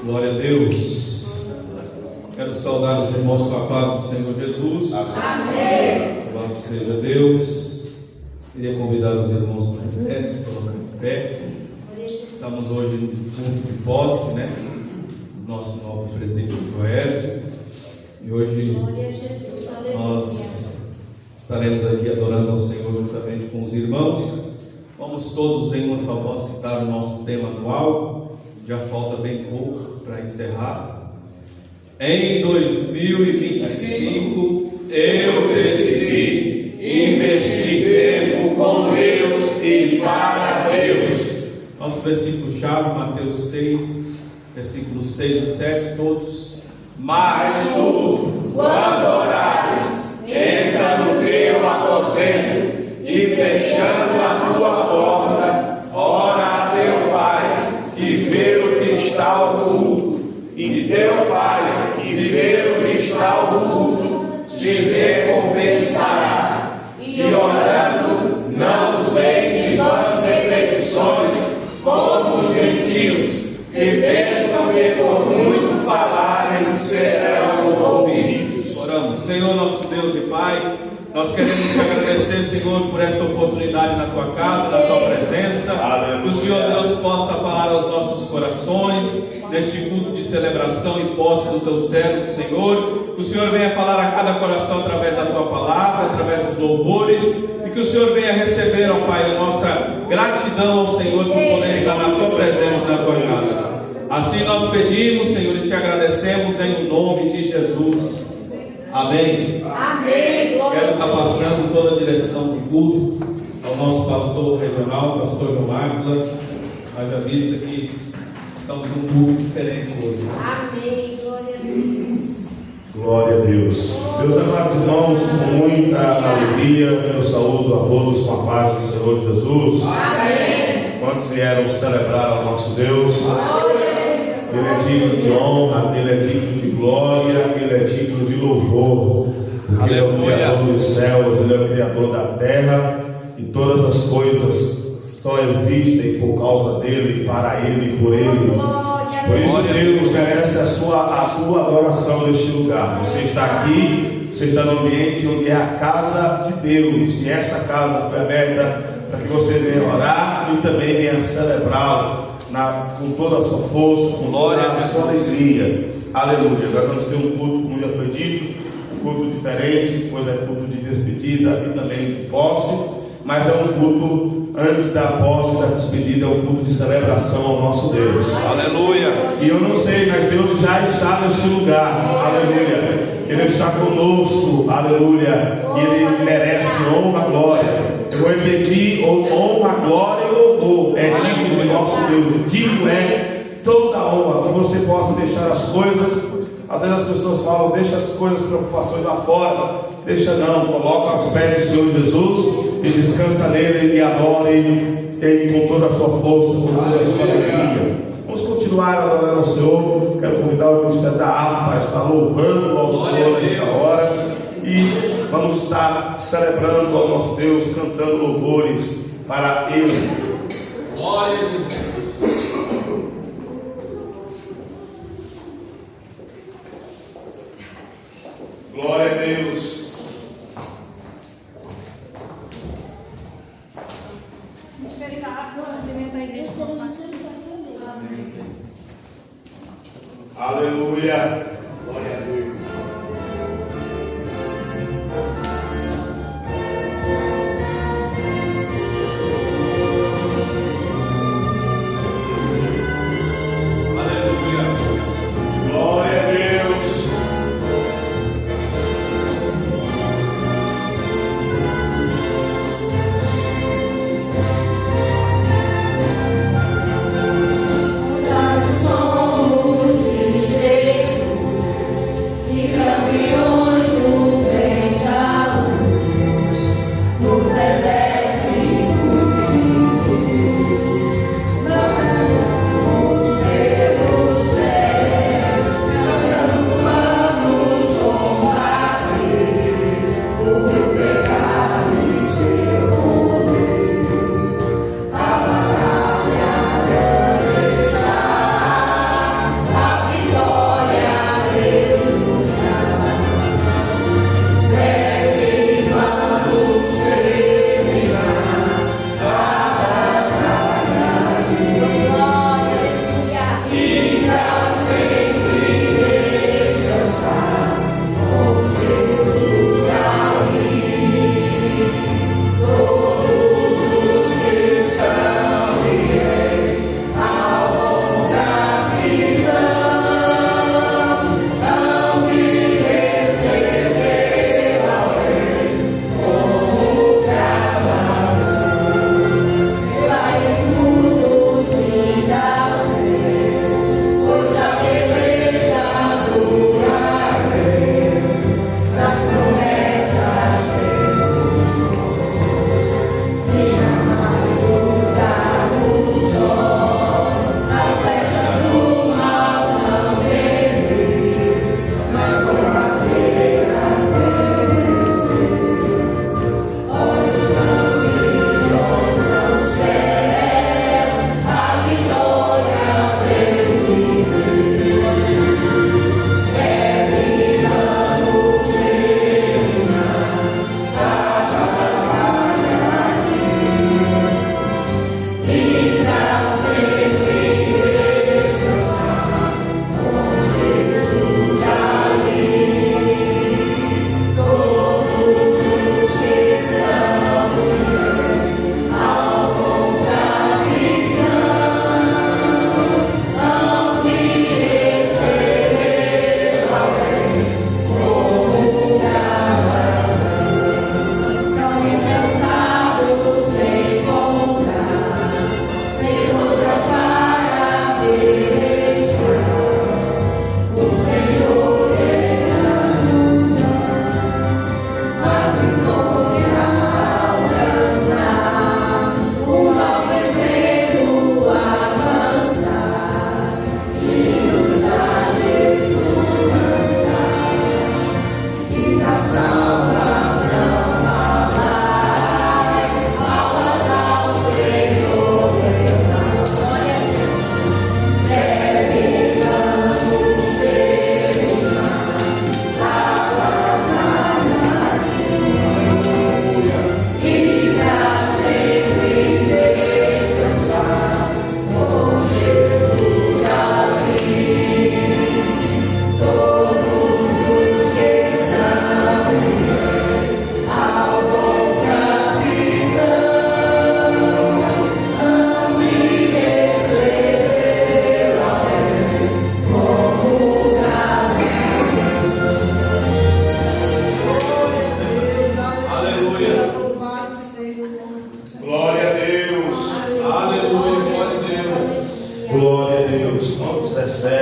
Glória a Deus. Quero saudar os irmãos com a paz do Senhor Jesus. Amém. Louvado seja Deus. Queria convidar os irmãos para se colocar em pé. Estamos hoje no culto de posse, né? Nosso novo presidente Joésio. E hoje nós estaremos aqui adorando ao Senhor juntamente com os irmãos. Vamos todos em uma só voz citar o nosso tema anual. Já falta bem pouco para encerrar. Em 2025 eu decidi investir tempo com Deus e para Deus. Nosso versículo-chave, Mateus 6, versículos 6 e 7, todos. Mas tu, quando orares, entra no teu aposento e fechando a tua porta, ora a teu Pai, que vê o que está oculto, e teu Pai, que vê o que está oculto, te recompensará. E orando, não useis de vãs repetições, como os gentios, que pensam que por muito falarem serão ouvidos. Oramos. Senhor nosso Deus e Pai, nós queremos te agradecer, Senhor, por esta oportunidade na tua casa, na tua presença. Aleluia. Que o Senhor Deus possa falar aos nossos corações neste culto de celebração e posse do teu servo, Senhor. Que o Senhor venha falar a cada coração através da tua palavra, através dos louvores, e que o Senhor venha receber, ó Pai, a nossa gratidão ao Senhor por poder estar na tua presença e na tua casa. Assim nós pedimos, Senhor, e te agradecemos em nome de Jesus. Amém. Amém. Quero estar passando toda a direção do culto ao nosso pastor regional, pastor João Águila. Haja vista que estamos num culto diferente hoje. Amém. Glória a Deus. Glória a Deus. Meus amados irmãos, com muita alegria, eu saúdo a todos com a paz do Senhor Jesus. Amém. Quantos vieram celebrar ao nosso Deus? Glória a Jesus. Ele é digno de honra, Ele é digno de glória, Ele é digno de louvor. Porque Ele é o Criador dos céus, Ele é o Criador da terra, e todas as coisas só existem por causa dEle, para Ele e por Ele. Por isso Deus merece a tua adoração neste lugar. Você está aqui, você está no ambiente onde é a casa de Deus, e esta casa foi aberta para que você venha orar e também venha celebrá-lo com toda a sua força, com toda a sua alegria. Aleluia. Nós vamos ter um culto, como já foi dito, um culto diferente, pois é culto de despedida e também de posse, mas é um culto antes da posse e da despedida, é um culto de celebração ao nosso Deus. Aleluia. E eu não sei, mas Deus já está neste lugar. Aleluia. Ele está conosco. Aleluia. E Ele merece honra, glória. Eu vou repetir: honra, glória e louvor. É digno de nosso Deus. Digno é toda a honra. Que você possa deixar as coisas. Às vezes as pessoas falam: deixa as coisas, preocupações lá fora. Deixa não, coloca aos pés do Senhor Jesus e descansa nele e adore Ele com toda a sua força, com toda a sua alegria. Vamos continuar adorando ao Senhor. Quero convidar o ministério da harpa para estar louvando ao Senhor nesta hora. E vamos estar celebrando ao nosso Deus, cantando louvores para Ele. Glória a Jesus. Glória a Deus. Aleluia. Glória a Deus. Aleluia. Glória a Deus. Somos de Jesus.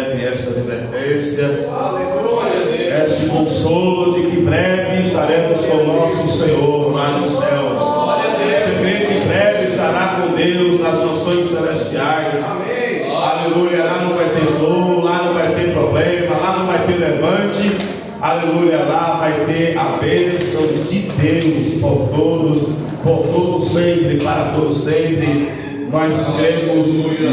recebe esta advertência, este consolo de que breve estaremos com o nosso Senhor lá nos céus. Você crê que em breve estará com Deus nas mansões celestiais? Aleluia, lá não vai ter dor, lá não vai ter problema, lá não vai ter levante. Aleluia, lá vai ter a bênção de Deus por todo sempre, para todo sempre. Nós cremos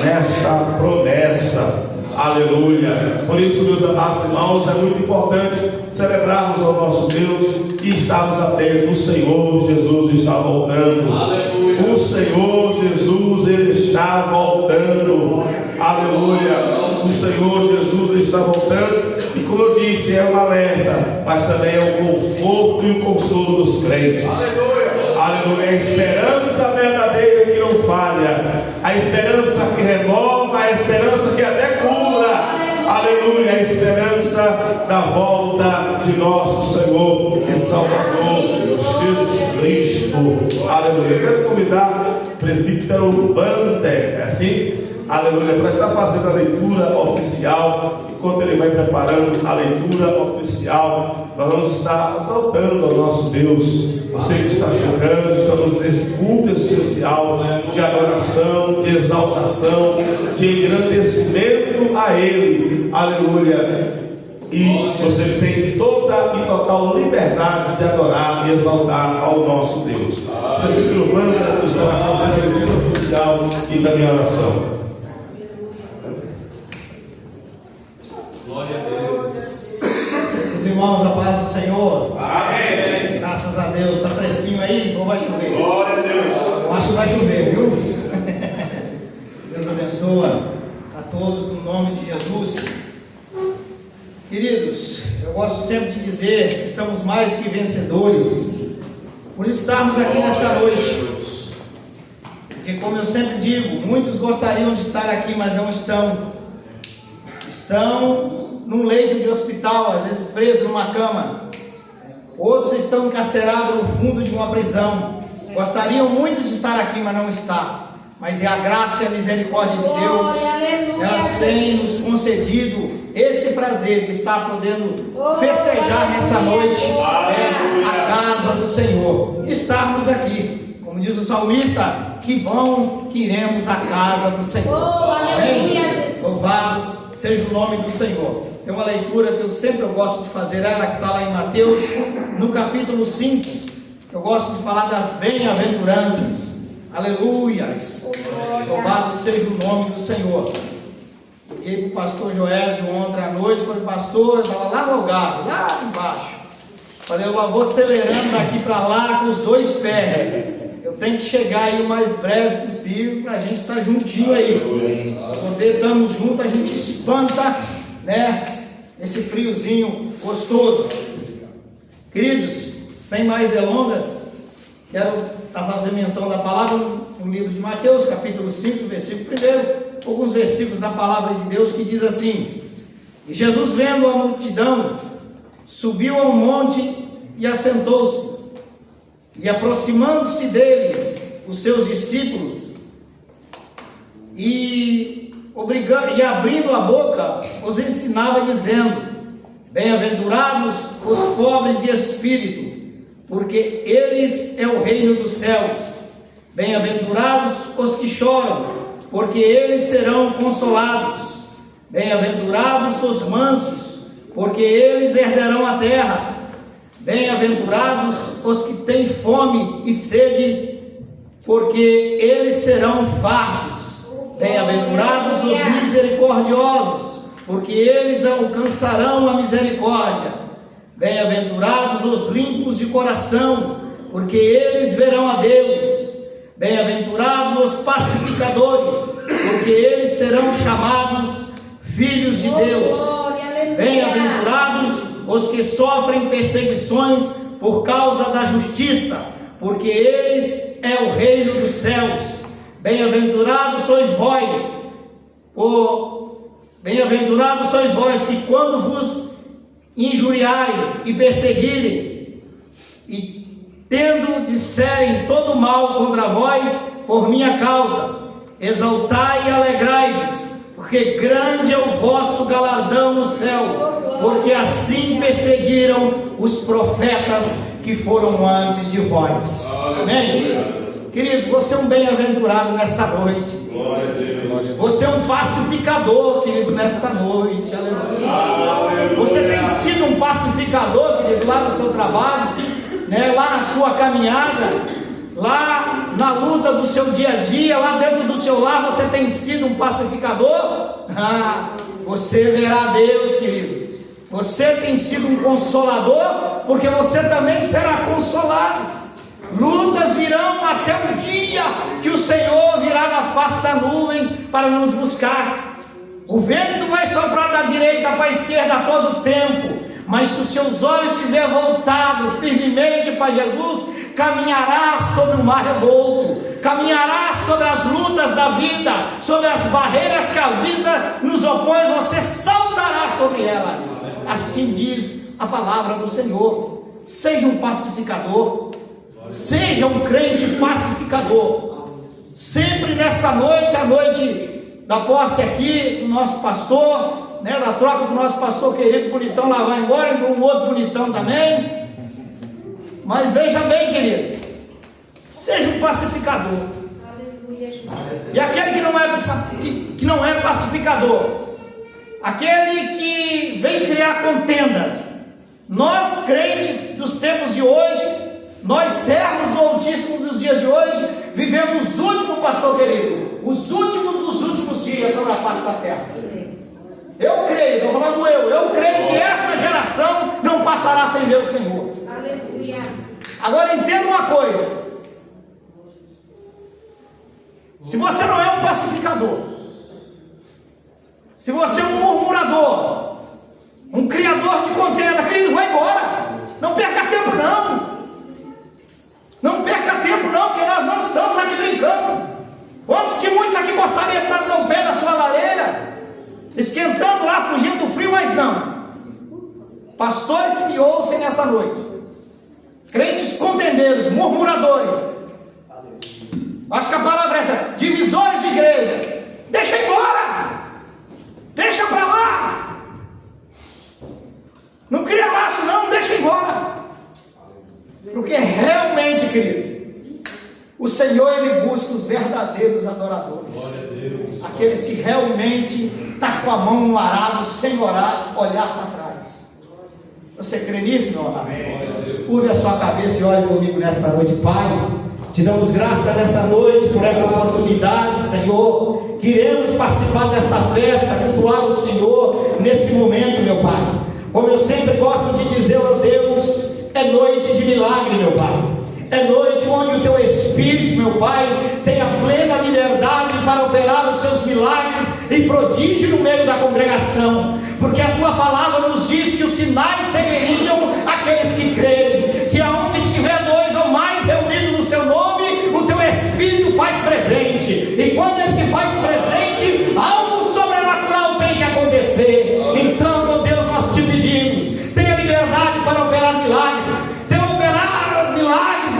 nesta promessa. Aleluia. Por isso, meus amados irmãos, é muito importante celebrarmos ao nosso Deus e estarmos atentos. O Senhor Jesus está voltando. Aleluia. O Senhor Jesus, Ele está voltando. Aleluia. O Senhor Jesus está voltando. E como eu disse, é um alerta, mas também é o conforto e o consolo dos crentes. Aleluia, a esperança verdadeira que não falha, a esperança que renova, a esperança que até cura. Aleluia, a esperança da volta de nosso Senhor e Salvador Jesus Cristo. Aleluia. Eu quero convidar o presbítero Wander, é assim? Aleluia, para estar fazendo a leitura oficial. Enquanto ele vai preparando a leitura oficial, nós vamos estar exaltando ao nosso Deus. Você que está chegando, estamos nesse culto especial de adoração, de exaltação, de engrandecimento a Ele. Aleluia. E você tem toda e total liberdade de adorar e exaltar ao nosso Deus. O presbítero Wander estará fazendo a leitura oficial e também a oração. Glória a Deus. Os irmãos, a paz do Senhor. Amém. Graças a Deus. Está fresquinho aí ou vai chover? Glória a Deus. Eu acho que vai chover, viu? Deus abençoa a todos no nome de Jesus. Queridos, eu gosto sempre de dizer que somos mais que vencedores por estarmos aqui nesta noite. Porque, como eu sempre digo, muitos gostariam de estar aqui, mas não estão. Estão num leito de hospital, às vezes presos numa cama. Outros estão encarcerados no fundo de uma prisão. Gostariam muito de estar aqui, mas não está. Mas é a graça e a misericórdia de Deus. Elas têm nos concedido esse prazer de estar podendo festejar nessa noite a casa do Senhor. Estarmos aqui, como diz o salmista, que bom que iremos à casa do Senhor. Amém? Louvado seja o nome do Senhor. Tem uma leitura que eu gosto de fazer, ela que está lá em Mateus, no capítulo 5. Eu gosto de falar das bem-aventuranças. Aleluias. Louvado seja o nome do Senhor. E para o pastor Joésio ontem à noite, falei, pastor, eu estava lá no Algarve, lá embaixo. Falei, eu vou acelerando daqui para lá com os dois pés. Eu tenho que chegar aí o mais breve possível para a gente estar juntinho aí. Para poder estarmos juntos, a gente espanta, né? Esse friozinho gostoso. Queridos, sem mais delongas, quero fazer menção da palavra no livro de Mateus, capítulo 5, versículo 1, alguns versículos da palavra de Deus que diz assim: E Jesus, vendo a multidão, subiu ao monte e assentou-se. E aproximando-se deles, os seus discípulos, e abrindo a boca, os ensinava dizendo: Bem-aventurados os pobres de espírito, porque eles é o reino dos céus. Bem-aventurados os que choram, porque eles serão consolados. Bem-aventurados os mansos, porque eles herdarão a terra. Bem-aventurados os que têm fome e sede, porque eles serão fartos. Bem-aventurados os misericordiosos, porque eles alcançarão a misericórdia. Bem-aventurados os limpos de coração, porque eles verão a Deus. Bem-aventurados os pacificadores, porque eles serão chamados filhos de Deus. Bem-aventurados os que sofrem perseguições por causa da justiça, porque eles é o reino dos céus. Bem-aventurados sois vós, bem-aventurados sois vós, que quando vos injuriares e perseguirem, e tendo disserem todo mal contra vós por minha causa, exaltai e alegrai-vos, porque porque grande é o vosso galardão no céu, porque assim perseguiram os profetas que foram antes de vós. Amém? Querido, você é um bem-aventurado nesta noite. Glória a Deus. Você é um pacificador, querido, nesta noite. Aleluia. Você tem sido um pacificador, querido, lá no seu trabalho, né? Lá na sua caminhada, lá na luta do seu dia a dia, lá dentro do seu lar, você tem sido um pacificador? Você verá Deus, querido. Você tem sido um consolador, porque você também será consolado. Lutas virão até o dia que o Senhor virá na face da nuvem para nos buscar. O vento vai soprar da direita para a esquerda a todo tempo, mas se os seus olhos estiverem voltados firmemente para Jesus, caminhará sobre o mar revolto, caminhará sobre as lutas da vida, sobre as barreiras que a vida nos opõe, você saltará sobre elas. Assim diz a palavra do Senhor. Seja um pacificador. Seja um crente pacificador. Sempre nesta noite, a noite da posse aqui do nosso pastor, né, da troca do nosso pastor querido, bonitão lá vai embora, entrou um outro bonitão também. Mas veja bem, querido, seja um pacificador. E aquele que não é pacificador, aquele que vem criar contendas, nós crentes dos tempos de hoje, nós servos do Altíssimo dos dias de hoje, vivemos os últimos, pastor querido, os últimos dos últimos dias sobre a face da terra. Eu creio, estou falando eu creio que essa geração não passará sem ver o Senhor. Aleluia. Agora entenda uma coisa: se você não é um pacificador, se você é um murmurador, um criador de contenda, querido, vai embora. Não perca tempo não. Não perca tempo não, porque nós não estamos aqui brincando. Quantos que muitos aqui gostariam de estar no pé da sua lareira, esquentando lá, fugindo do frio, mas não. Pastores que me ouçam nessa noite, crentes contendeiros, murmuradores, acho que a palavra é essa, divisores de igreja, deixa embora, deixa para lá, não cria laço não, deixa embora. Porque realmente, querido, o Senhor, Ele busca os verdadeiros adoradores, aqueles que realmente estão com a mão no arado, sem orar, olhar para trás. Você crê nisso, meu amado? Curve a sua cabeça e olhe comigo nesta noite. Pai, te damos graça nessa noite por essa oportunidade, Senhor. Queremos participar desta festa, cultuar o Senhor nesse momento, meu Pai. Como eu sempre gosto de dizer, ó Deus, é noite de milagre, meu Pai. É noite onde o Teu Espírito, meu Pai, tem a plena liberdade para operar os seus milagres e prodígio no meio da congregação. Porque a Tua palavra nos diz que os sinais seguiriam aqueles que crerem. Que aonde estiver dois ou mais reunidos no Seu nome, o Teu Espírito faz presente. E quando Ele se faz presente, algo sobrenatural tem que acontecer. Então, ó Deus, nós te pedimos, tenha liberdade para operar milagres.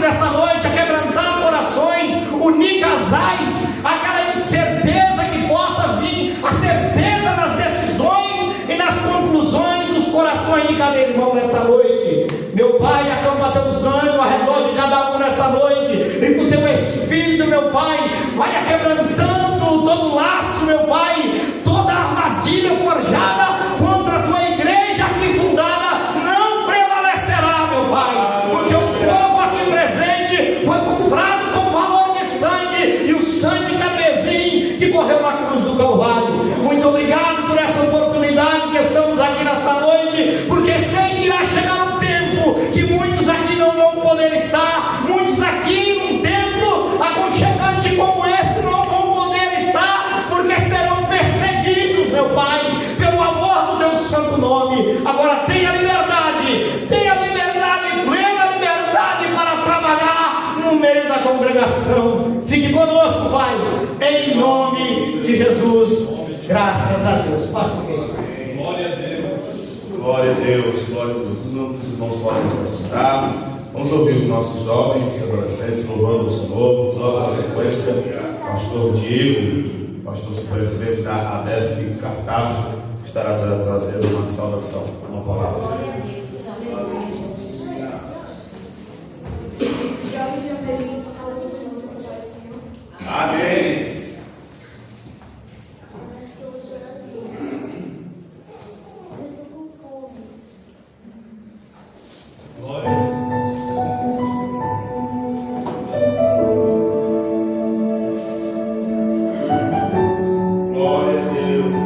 Nesta noite, a quebrantar corações, unir casais, aquela incerteza que possa vir, a certeza nas decisões e nas conclusões dos corações de cada irmão nesta noite. Meu Pai, acampa Teus anjos ao redor de cada um nesta noite, e com Teu Espírito, meu Pai, vai quebrantando todo laço, meu Pai, toda armadilha forjada contra a Tua igreja aqui fundada, não prevalecerá, meu Pai, porque o povo aqui presente foi comprado com valor de sangue, e o sangue carmesim que correu na cruz do Calvário. Muito obrigado por essa oportunidade que estamos aqui nesta noite, porque sei que irá chegar um tempo que muitos aqui não vão poder estar, muitos aqui num templo aconchegante como esse não vão poder estar, porque serão perseguidos, meu Pai, pelo amor do Teu santo nome. Agora tenha liberdade, plena liberdade para trabalhar no meio da congregação. Fique conosco, Pai, em nome de Jesus. Graças a Deus. Glória a Deus. Glória a Deus. Glória a Deus. Os irmãos podem se assentar. Vamos ouvir os nossos jovens e adolescentes louvando o Senhor. Logo na sequência, pastor Diego o pastor superintendente da ADEF Cartago estará trazendo uma saudação, uma palavra. Glória a Deus. Aleluia. Amém. Glória a Deus.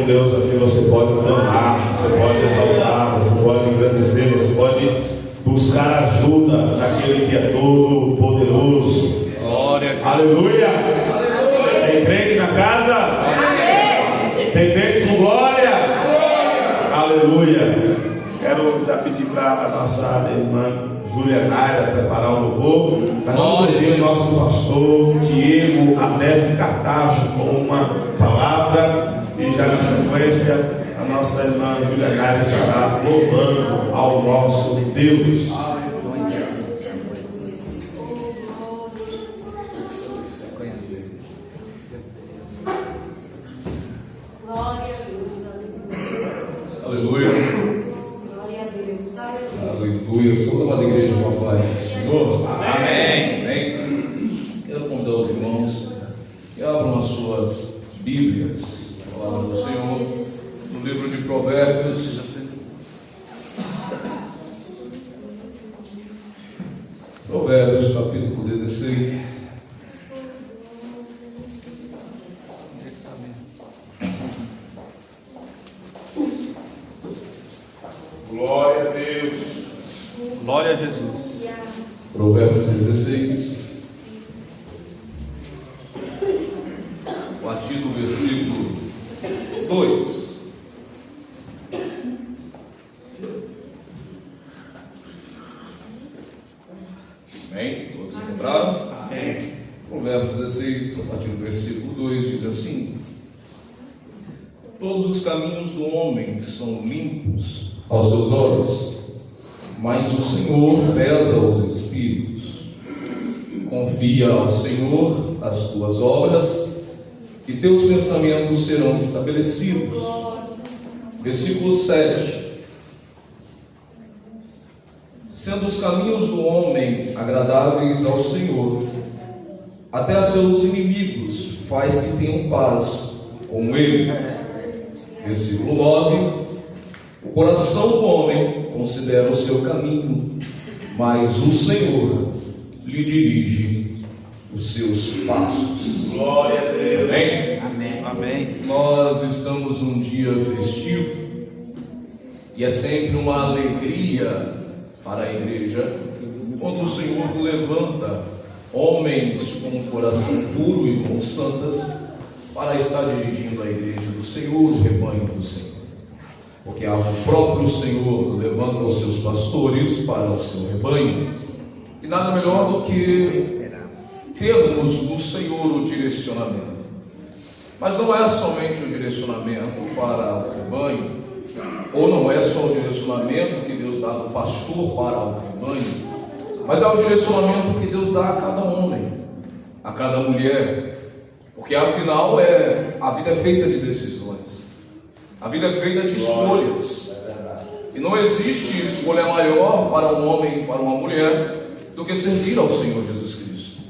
um Deus a quem você pode clamar, você pode exaltar, você pode engrandecer, você pode buscar ajuda daquele que é todo poderoso. Glória a Jesus. Aleluia! Tem crente na casa? Amém. Tem crente com glória? Amém. Aleluia! Quero já pedir para a nossa irmã Júlia Naira preparar o louvor, para nós ouvir o nosso pastor Diego Adélio Cartacho com uma palavra, e já na sequência a nossa irmã Júlia Naira estará louvando ao nosso Deus. Aleluia. Aleluia. Sou da amada igreja do Papai Senhor. Amém. Amém. Quero convidar os irmãos que abram as suas Bíblias, a palavra do Senhor, no livro de Provérbios. Provérbios, capítulo 16. Glória a Deus. Glória a Jesus. Provérbios 16. A partir do versículo 2. Amém? Todos encontraram? Amém. Provérbios 16, a partir do versículo 2, diz assim: todos os caminhos do homem são limpos aos seus olhos, mas o Senhor pesa os espíritos. Confia ao Senhor as tuas obras, e teus pensamentos serão estabelecidos. Versículo 7. Sendo os caminhos do homem agradáveis ao Senhor, até a seus inimigos faz que tenham paz com ele. Versículo 9. O coração do homem considera o seu caminho, mas o Senhor lhe dirige os seus passos. Glória a Deus. Amém? Amém. Amém. Nós estamos num dia festivo e é sempre uma alegria para a igreja quando o Senhor levanta homens com um coração puro e mãos santas para estar dirigindo a igreja do Senhor, o rebanho do Senhor. Porque o próprio Senhor levanta os seus pastores para o seu rebanho, e nada melhor do que termos do Senhor o direcionamento. Mas não é somente o direcionamento para o rebanho, ou não é só o direcionamento que Deus dá do pastor para o rebanho, mas é o direcionamento que Deus dá a cada homem, a cada mulher, porque afinal a vida é feita de decisões, a vida é feita de escolhas, e não existe escolha maior para um homem e para uma mulher do que servir ao Senhor Jesus Cristo.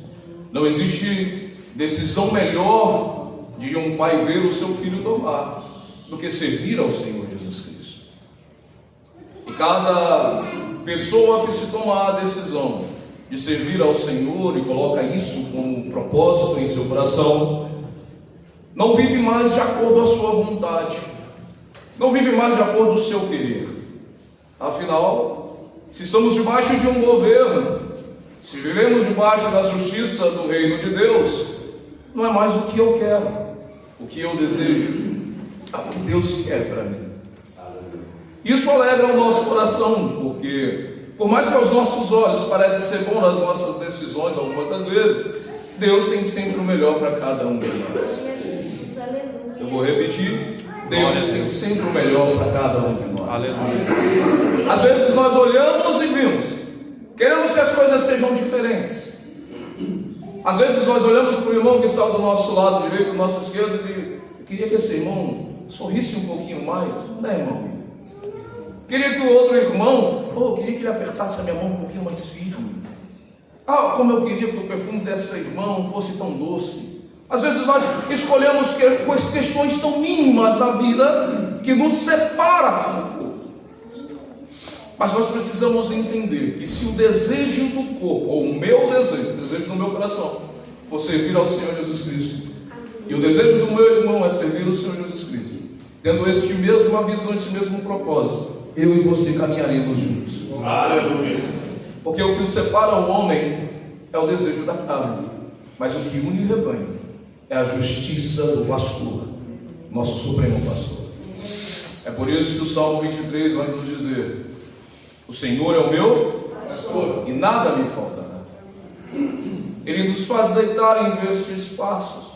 Não existe decisão melhor de um pai ver o seu filho tomar do que servir ao Senhor Jesus Cristo. E cada pessoa que se tomar a decisão de servir ao Senhor e coloca isso como propósito em seu coração, não vive mais de acordo com a sua vontade, não vive mais de acordo com o seu querer. Afinal, se estamos debaixo de um governo, se vivemos debaixo da justiça do reino de Deus, não é mais o que eu quero, o que eu desejo, é o que Deus quer para mim. Isso alegra o nosso coração, porque por mais que aos nossos olhos pareça ser bom nas nossas decisões algumas das vezes, Deus tem sempre o melhor para cada um de nós. Eu vou repetir: Deus tem sempre o melhor para cada um de nós. Aleluia. Às vezes nós olhamos e vimos, queremos que as coisas sejam diferentes. Às vezes nós olhamos para o irmão que está do nosso lado direito, do nosso esquerdo, e eu queria que esse irmão sorrisse um pouquinho mais, né, irmão? Queria que o outro irmão, eu queria que ele apertasse a minha mão um pouquinho mais firme. Como eu queria que o perfume dessa irmã fosse tão doce. Às vezes nós escolhemos questões tão mínimas da vida que nos separam um pouco. Mas nós precisamos entender que se o desejo do corpo, ou o meu desejo, o desejo do meu coração, for servir ao Senhor Jesus Cristo, e o desejo do meu irmão é servir ao Senhor Jesus Cristo, Tendo esta mesma visão, esse mesmo propósito, eu e você caminharemos juntos. Aleluia. Porque o que o separa o homem é o desejo da carne, mas o que une o rebanho é a justiça do pastor, nosso supremo pastor. É por isso que o Salmo 23 vai nos dizer: o Senhor é o meu pastor e nada me faltará. Ele nos faz deitar em verdes pastos,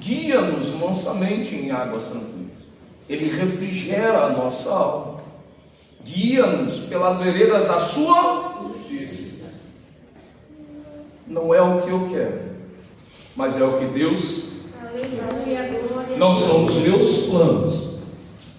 guia-nos mansamente em águas tranquilas. Ele refrigera a nossa alma, guia-nos pelas veredas da sua justiça. Não é o que eu quero, mas é o que Deus. Não são os meus planos,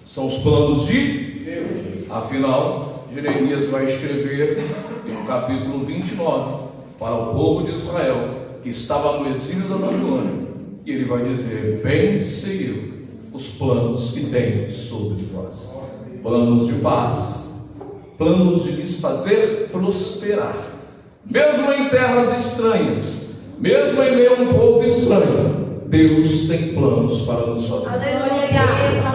são os planos de Deus. Afinal, Jeremias vai escrever no capítulo 29 para o povo de Israel que estava no exílio da Babilônia, e ele vai dizer: bem sei eu os planos que tenho sobre vós, planos de paz, planos de lhes fazer prosperar, mesmo em terras estranhas, mesmo em meio a um povo estranho. Deus tem planos para nos fazer.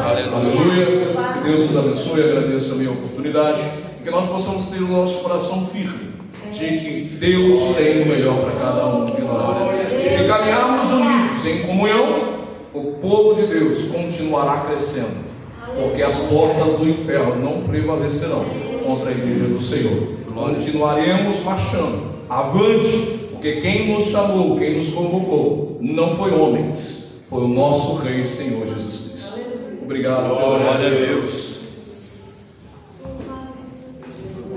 Aleluia. Que Deus nos abençoe. Agradeço a minha oportunidade, que nós possamos ter o nosso coração firme de que Deus tem o melhor para cada um de nós. E se caminharmos unidos em comunhão, o povo de Deus continuará crescendo, porque as portas do inferno não prevalecerão contra a igreja do Senhor. Continuaremos marchando avante, porque quem nos chamou, quem nos convocou, não foi homens, foi o nosso Rei Senhor Jesus Cristo. Obrigado. Glória a Deus.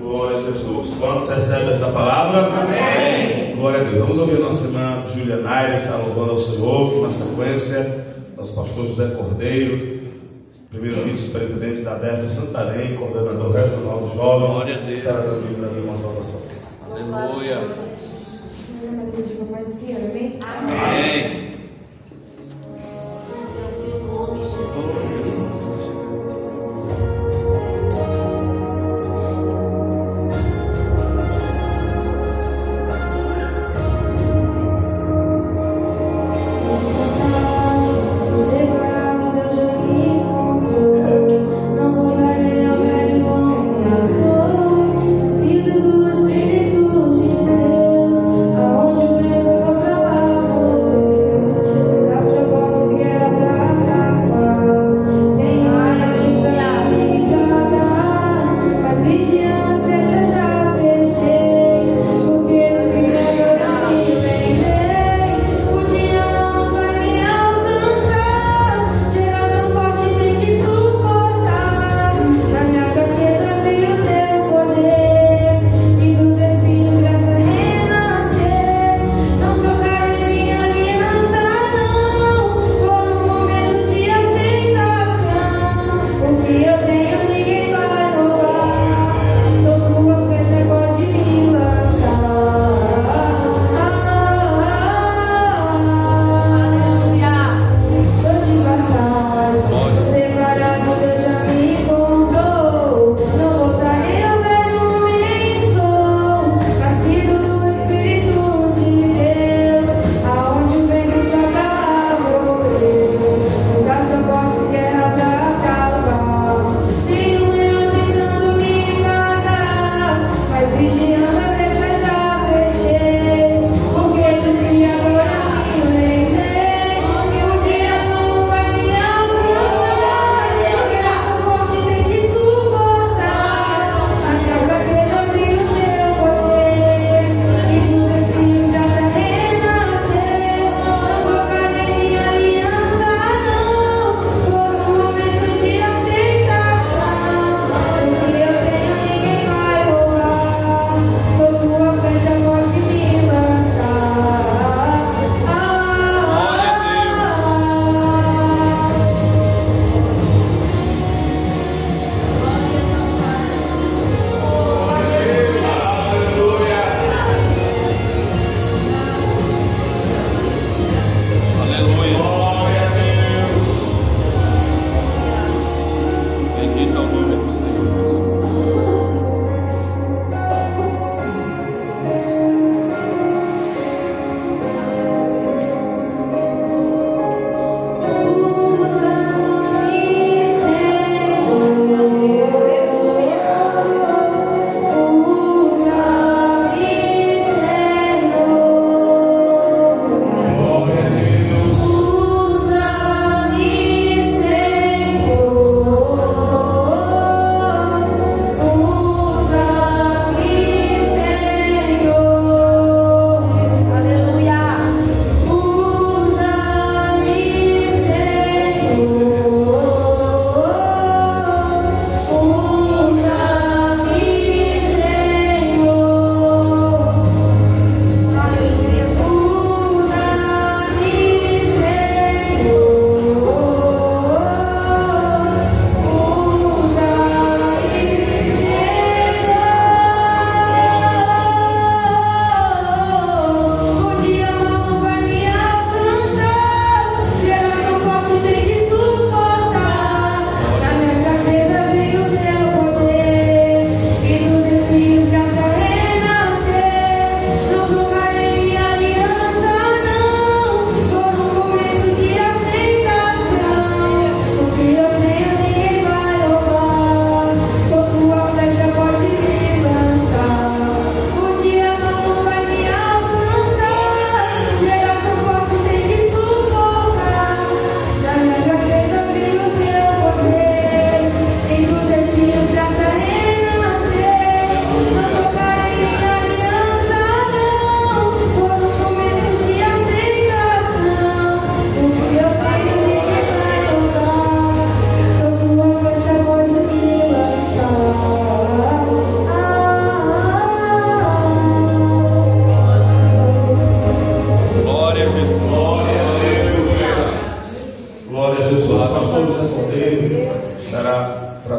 Glória a Jesus. Quantos recebem esta palavra? Amém. Glória a Deus. Vamos ouvir nossa irmã Júlia Naira, está louvando ao Senhor. Na sequência, nosso pastor José Cordeiro, primeiro vice-presidente da DEF Santarém, coordenador regional de jovens. Glória a Deus. Espera também trazer uma salvação. Aleluia. Amém. Espírito de Deus, aonde o vento sopra lá.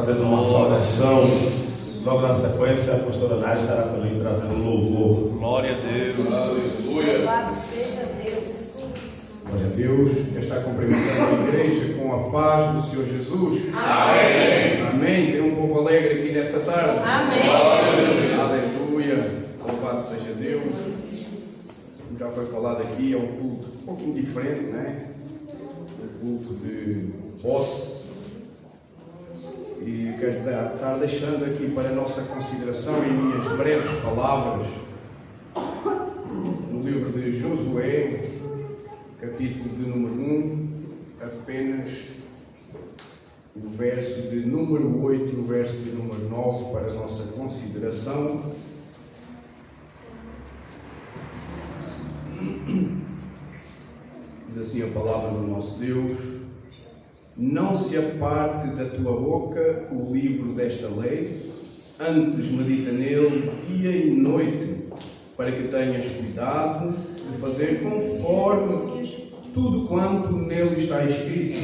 trazendo uma saudação. Logo na sequência, a pastora Nádia estará também trazendo louvor. Glória a Deus. Aleluia. Louvado seja Deus. Glória a Deus. Já está cumprimentando a igreja com a paz do Senhor Jesus. Amém. Amém. Tem um povo alegre aqui nessa tarde. Amém. Aleluia. Louvado seja Deus. Como já foi falado aqui, é um culto um pouquinho diferente, né? Um culto de posse. E quero estar deixando aqui para a nossa consideração, em minhas breves palavras, no livro de Josué, capítulo de número 1, apenas o verso de número 8 e o verso de número 9 para a nossa consideração. Diz assim a palavra do nosso Deus: não se aparte da tua boca o livro desta lei, antes medita nele dia e noite, para que tenhas cuidado de fazer conforme tudo quanto nele está escrito,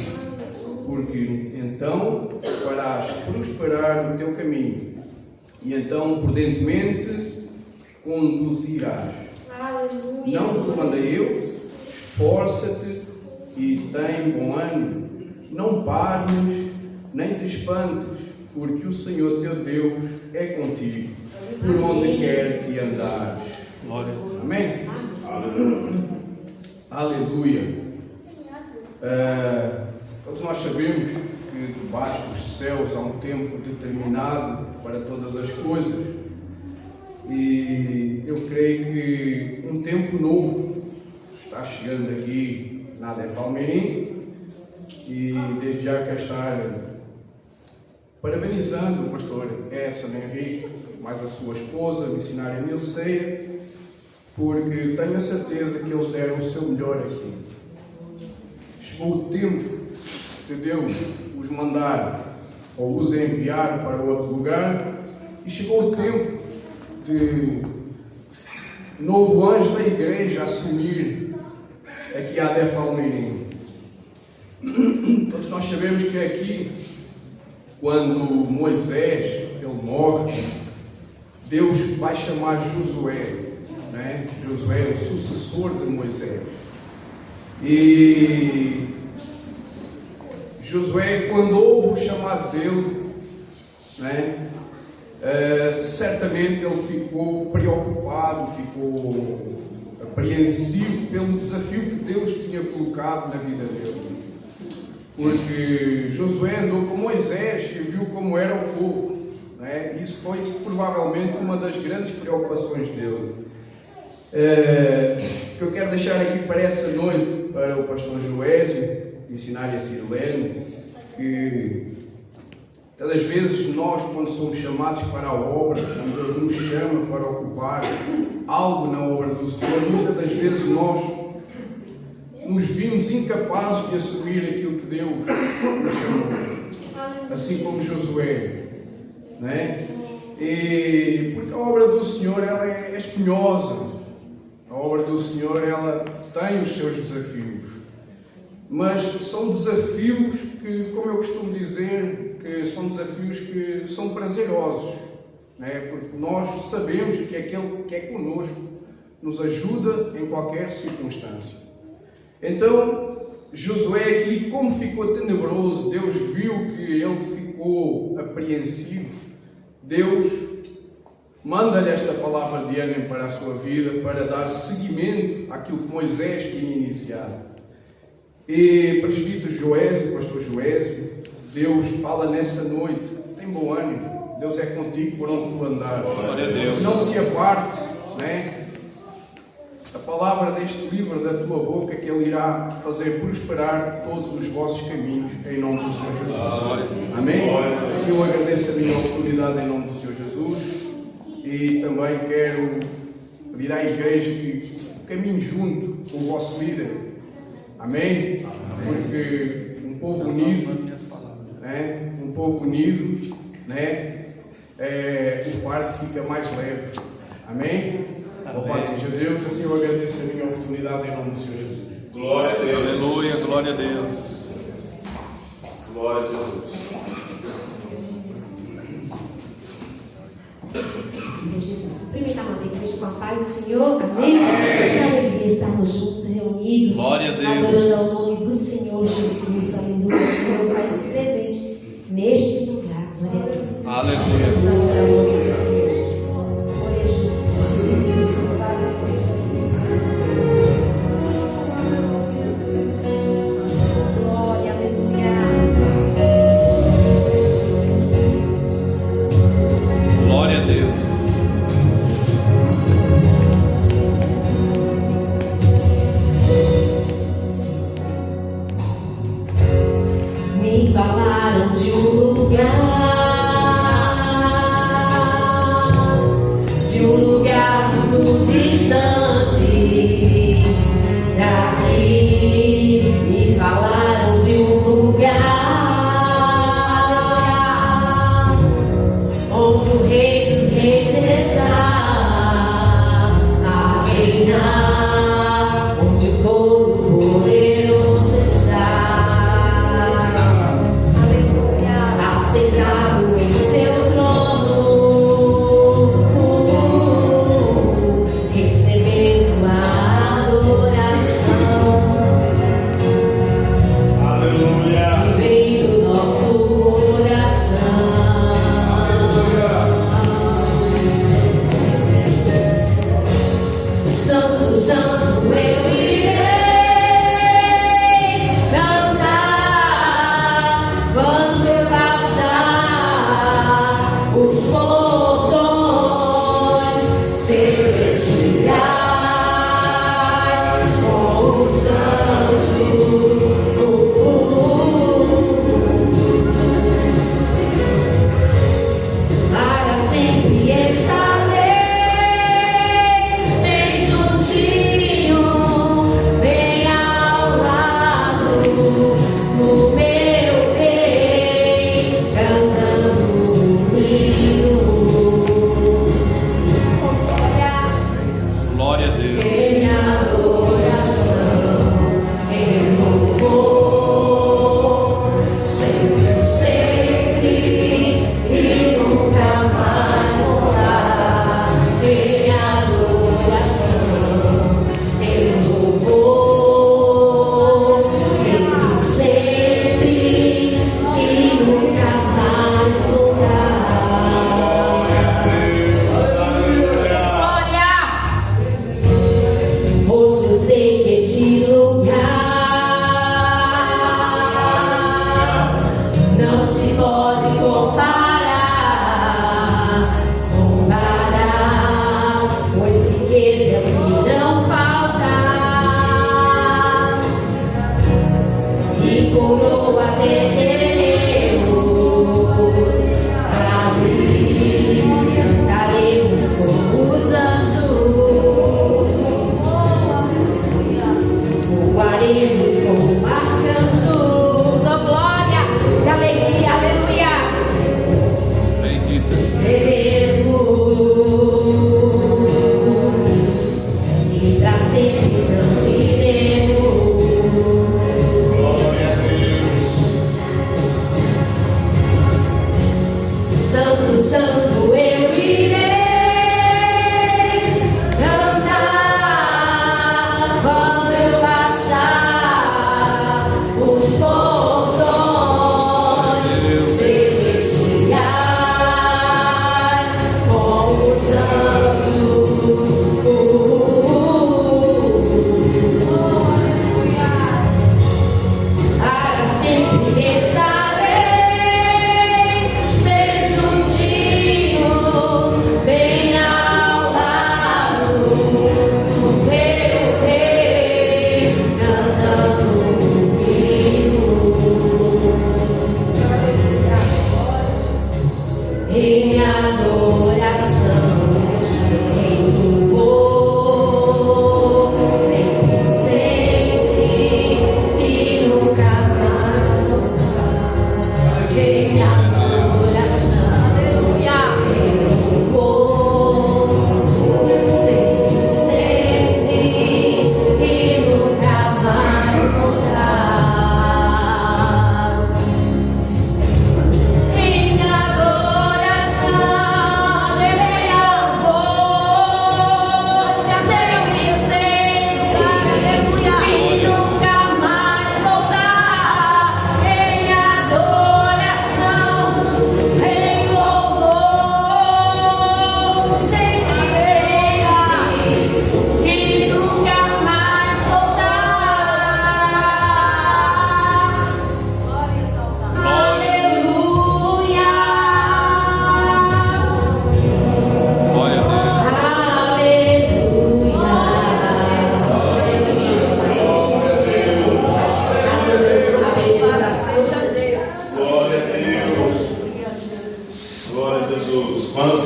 porque então farás prosperar o teu caminho, e então prudentemente conduzirás. Aleluia. Não te mandei eu? Esforça-te e tem bom ânimo. Não pasmes, nem te espantes, porque o Senhor teu Deus é contigo, por onde quer que andares. Glória a Deus. Amém? Aleluia. Todos nós sabemos que debaixo dos céus há um tempo determinado para todas as coisas. E eu creio que um tempo novo está chegando aqui na Adefalmeirim. E desde já quero estar parabenizando o pastor Edson Henrique, mais a sua esposa, a missionária Nilceia, porque tenho a certeza que eles deram o seu melhor aqui. Chegou o tempo de Deus os mandar ou os enviar para outro lugar, e chegou o tempo de novo anjo da igreja assumir aqui a Adefalmeirim. Todos nós sabemos que aqui, quando Moisés ele morre, Deus vai chamar Josué, né? Josué é o sucessor de Moisés. E Josué, quando ouve o chamado dele, né? Certamente ele ficou preocupado, ficou apreensivo pelo desafio que Deus tinha colocado na vida dele. Porque Josué andou com Moisés e viu como era o povo, né? Isso foi provavelmente uma das grandes preocupações dele. Que eu quero deixar aqui para essa noite para o pastor Joésio, missionária Cirilene, que todas as vezes nós, quando somos chamados para a obra, quando Deus nos chama para ocupar algo na obra do Senhor, muitas das vezes nós nos vimos incapazes de assumir aquilo que Deus nos chamou, assim como Josué, né? E porque a obra do Senhor ela é espinhosa, a obra do Senhor ela tem os seus desafios, mas são desafios que, como eu costumo dizer, que são desafios que são prazerosos, né? Porque nós sabemos que aquele que é conosco nos ajuda em qualquer circunstância. Então, Josué aqui, como ficou tenebroso, Deus viu que ele ficou apreensivo, Deus manda-lhe esta palavra de ânimo para a sua vida, para dar seguimento àquilo que Moisés tinha iniciado. E presbítero Joésio, pastor Joésio, Deus fala nessa noite, tem bom ânimo, Deus é contigo por onde tu andares. Glória a Deus. Não se aparte, né? A palavra deste livro da tua boca, que Ele irá fazer prosperar todos os vossos caminhos, em nome do Senhor Jesus. Amém? Assim eu agradeço a minha oportunidade em nome do Senhor Jesus, e também quero pedir à igreja que caminhe junto com o vosso líder. Amém? Porque um povo unido, né? Um povo unido, né? O fardo fica mais leve. Amém? Louvado seja Deus, assim eu agradeço a minha oportunidade em nome do Senhor Jesus. Glória a Deus. Aleluia, glória a Deus. Glória a Jesus. Cumprimentar uma igreja com a paz do Senhor. Amém? Que alegria estarmos juntos, reunidos. Glória a Deus. Adorando ao nome do Senhor Jesus. Aleluia. O Senhor faz presente neste lugar. Glória a Deus. Aleluia. Glória a Jesus. Louvado seja glória, aleluia. Glória a Deus. Me falaram de um lugar muito distante daqui. Me falaram de um lugar onde o Rei dos Reis está a reinar, onde o Todo-Poderoso está. Assentado em seu trono, recebendo a adoração, Aleluia. que vem do nosso coração. Santo, Santo, eu irei cantar quando eu passar os portões celestiais com os anjos. Para sempre estarei bem juntinho, bem ao lado do meu Rei, cantando um hino. Glória a Deus. Em adoração, em louvor, sempre, sempre e nunca mais voltar. Em adoração, em louvor, sempre, sempre e nunca mais voltar. Glória! Hoje eu sei que este lugar não se pode comparar, pois riqueza que não falta e coroa teremos pra mim, estaremos com os anjos. Voaremos com arcanjos, oh glória e alegria, aleluia. Bendito seja. Veremos e pra sempre cantaremos. Glória a Deus.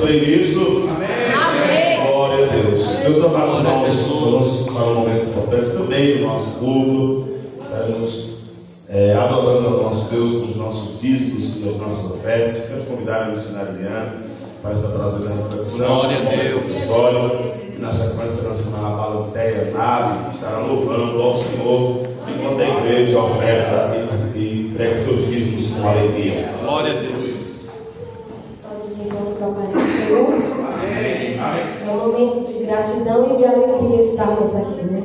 creem nisso? Amém. Glória a Deus. Deus vai para nós para o momento importante também do nosso culto. Estaremos adorando ao nosso Deus com os nossos dízimos e as nossas ofertas. Quero convidar a missionária Eliana para estar trazendo a reflexão. Glória a Deus. E na sequência será ensinada a Baloteia, Nave, que estará louvando ao Senhor enquanto a igreja oferta e prega seus dízimos com alegria. Glória a Deus. Só dos irmãos para a paz do Senhor. É um momento de gratidão e de alegria estarmos aqui, né?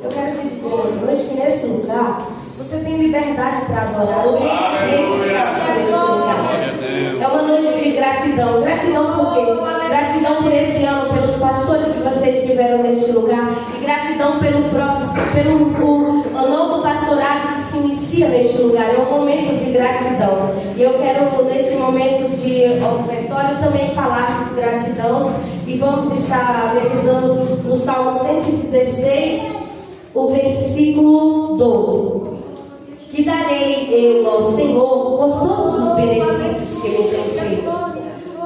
Eu quero te dizer nessa noite que nesse lugar você tem liberdade para adorar. O que fez estar aqui neste lugar. É uma noite de gratidão. Gratidão por quê? Gratidão por esse ano, pelos pastores que vocês tiveram neste lugar. E gratidão pelo próximo, pelo novo pastorado que se inicia neste lugar. É um momento de gratidão. E eu quero, nesse momento de ofertório, também falar de gratidão. E vamos estar meditando no Salmo 116, o versículo 12. Que darei eu ao Senhor por todos os benefícios que Ele tem feito.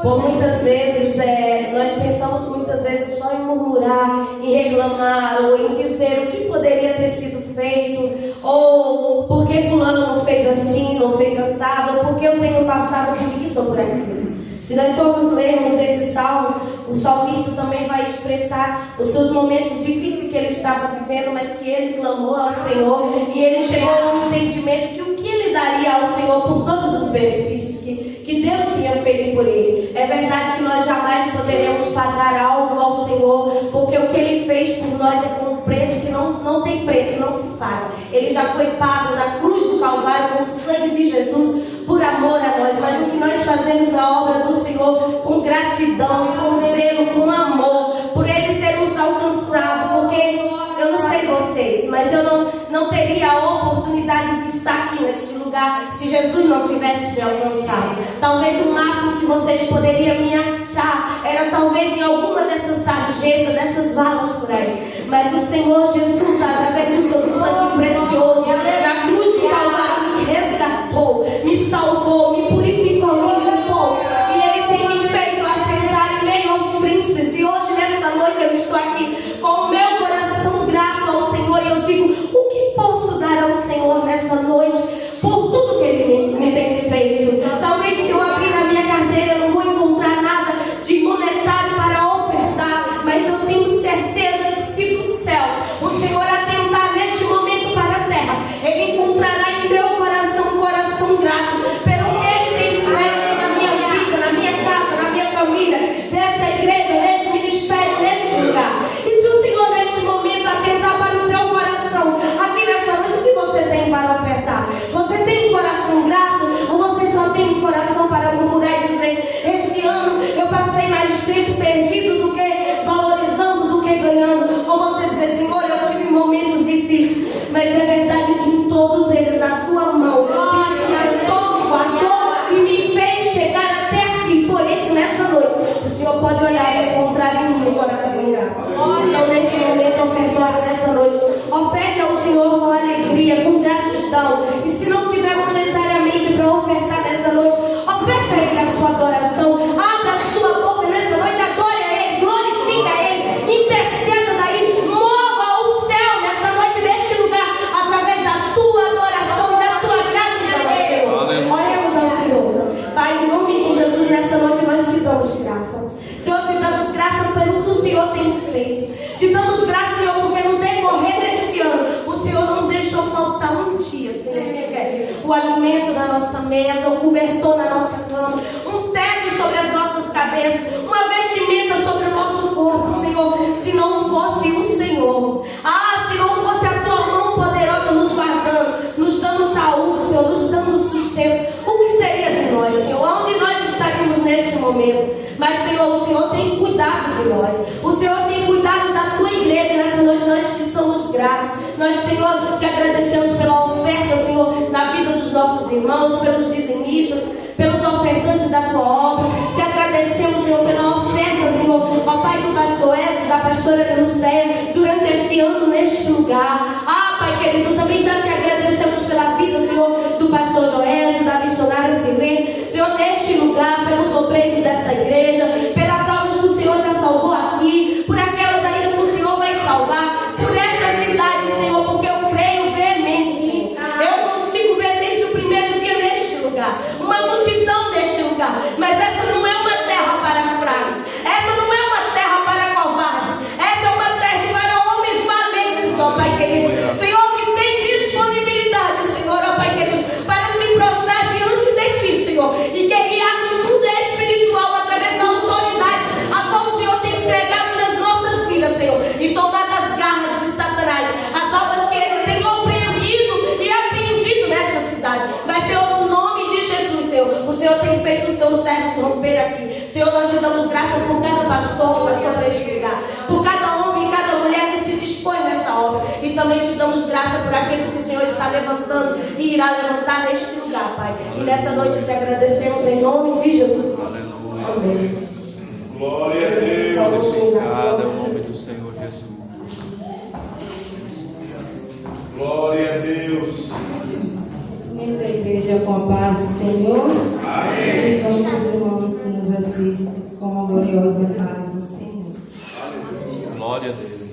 Por muitas vezes, nós pensamos muitas vezes só em murmurar, em reclamar, ou em dizer o que poderia ter sido feito, ou por que fulano não fez assim, não fez assado, ou porque eu tenho passado por isso ou por aquilo. Se nós formos lermos esse salmo, o salmista também vai expressar os seus momentos difíceis que ele estava vivendo, mas que ele clamou ao Senhor e ele chegou ao entendimento que o que ele daria ao Senhor por todos os benefícios que Deus tinha feito por ele. É verdade que nós jamais poderemos pagar algo ao Senhor, porque o que Ele fez por nós é com um preço que não tem preço, não se paga. Ele já foi pago na cruz do Calvário com o sangue de Jesus, por amor a nós. Mas o que nós fazemos na obra do Senhor com gratidão, com zelo, com amor, por Ele ter nos alcançado, porque eu não sei vocês, mas eu não teria a oportunidade de estar aqui neste lugar se Jesus não tivesse me alcançado. Talvez o máximo que vocês poderiam me achar era talvez em alguma dessas sarjetas, dessas valas por aí. Mas o Senhor Jesus, através do seu sangue precioso, na cruz do Calvário, me resgatou, me salvou, me purificou, me limpou. E Ele tem me feito assentar em meio aos príncipes. E hoje, nessa noite, eu estou aqui com o meu coração grato ao Senhor. E eu digo, o que posso dar ao Senhor nessa noite por tudo que Ele me tem feito? Talvez se eu abrir a minha carteira, eu não vou encontrar nada de monetário para ofertar, mas eu tenho certeza que se do céu o Senhor atentar neste momento para a terra, Ele encontrará em meu coração um coração grato pelo que Ele tem feito na minha vida, na minha casa, na minha família, nessa igreja, neste ministério, neste lugar. E se o Senhor neste momento atentar para o teu coração, aqui nessa noite, o que você tem para ofertar? Você tem um coração grato ou você só tem um coração para murmurar e dizer, esse ano eu passei mais tempo perdido do que valorizando, do que ganhando? Ou você dizer, Senhor, eu tive momentos difíceis, mas é verdade que em todos eles a tua mão me sustentou, guardou e me fez chegar até aqui. Por isso, nessa noite, o Senhor pode olhar e encontrar em mim o coração grato. Então, neste momento, ofertório nessa noite, oferte ao Senhor com alegria, com gratidão. E se não tiver monetariamente para ofertar nessa noite, oferte a Ele a sua adoração. Abra a sua boca nessa noite, adore a Ele, glorifique a Ele, interceda daí, mova o céu nessa noite, neste lugar, através da tua adoração e da tua gratidão, Senhor. Olhemos ao Senhor. Pai, em nome de Jesus, nessa noite nós te damos graça. Senhor, te damos graça pelo que o Senhor tem feito. Te damos graça, Senhor, porque no decorrer deste ano, o Senhor não deixou faltar um dia, Senhor, sequer o alimento na nossa mesa, o cobertor na nossa cama, um teto sobre as nossas cabeças, uma vestimenta sobre o nosso corpo, Senhor. Se não fosse o Senhor, se não fosse a tua mão poderosa nos guardando, nos dando saúde, Senhor, nos dando sustento, o que seria de nós, Senhor? Onde nós estaríamos neste momento? Mas, Senhor, o Senhor tem cuidado de nós. O Senhor tem cuidado da tua igreja. Nessa noite nós te somos gratos. Nós, Senhor, te agradecemos pela oferta, Senhor, na vida dos nossos irmãos, pelos dizimistas, pelos ofertantes da tua obra. Te agradecemos, Senhor, pela oferta, Senhor, ó Pai, do pastor Edson, da pastora Lucélia, durante este ano neste lugar. Pai querido, também já te agradecemos pela vida, Senhor, do pastor Joel, da missionária Silene, Senhor, neste lugar, pelos obreiros dessa igreja, pela Senhor tem feito os seus servos romper aqui. Senhor, nós te damos graça por cada pastor que passou por este lugar, por cada homem e cada mulher que se dispõe nessa obra. E também te damos graça por aqueles que o Senhor está levantando e irá levantar neste lugar, Pai. E nessa noite te agradecemos em nome de Jesus. Amém. Glória a Deus. Obrigado em nome do Senhor Jesus. Glória a Deus. Entre a igreja com a paz do Senhor. Amém. E todos os irmãos que nos assistem com a gloriosa paz do Senhor. Glória a Deus.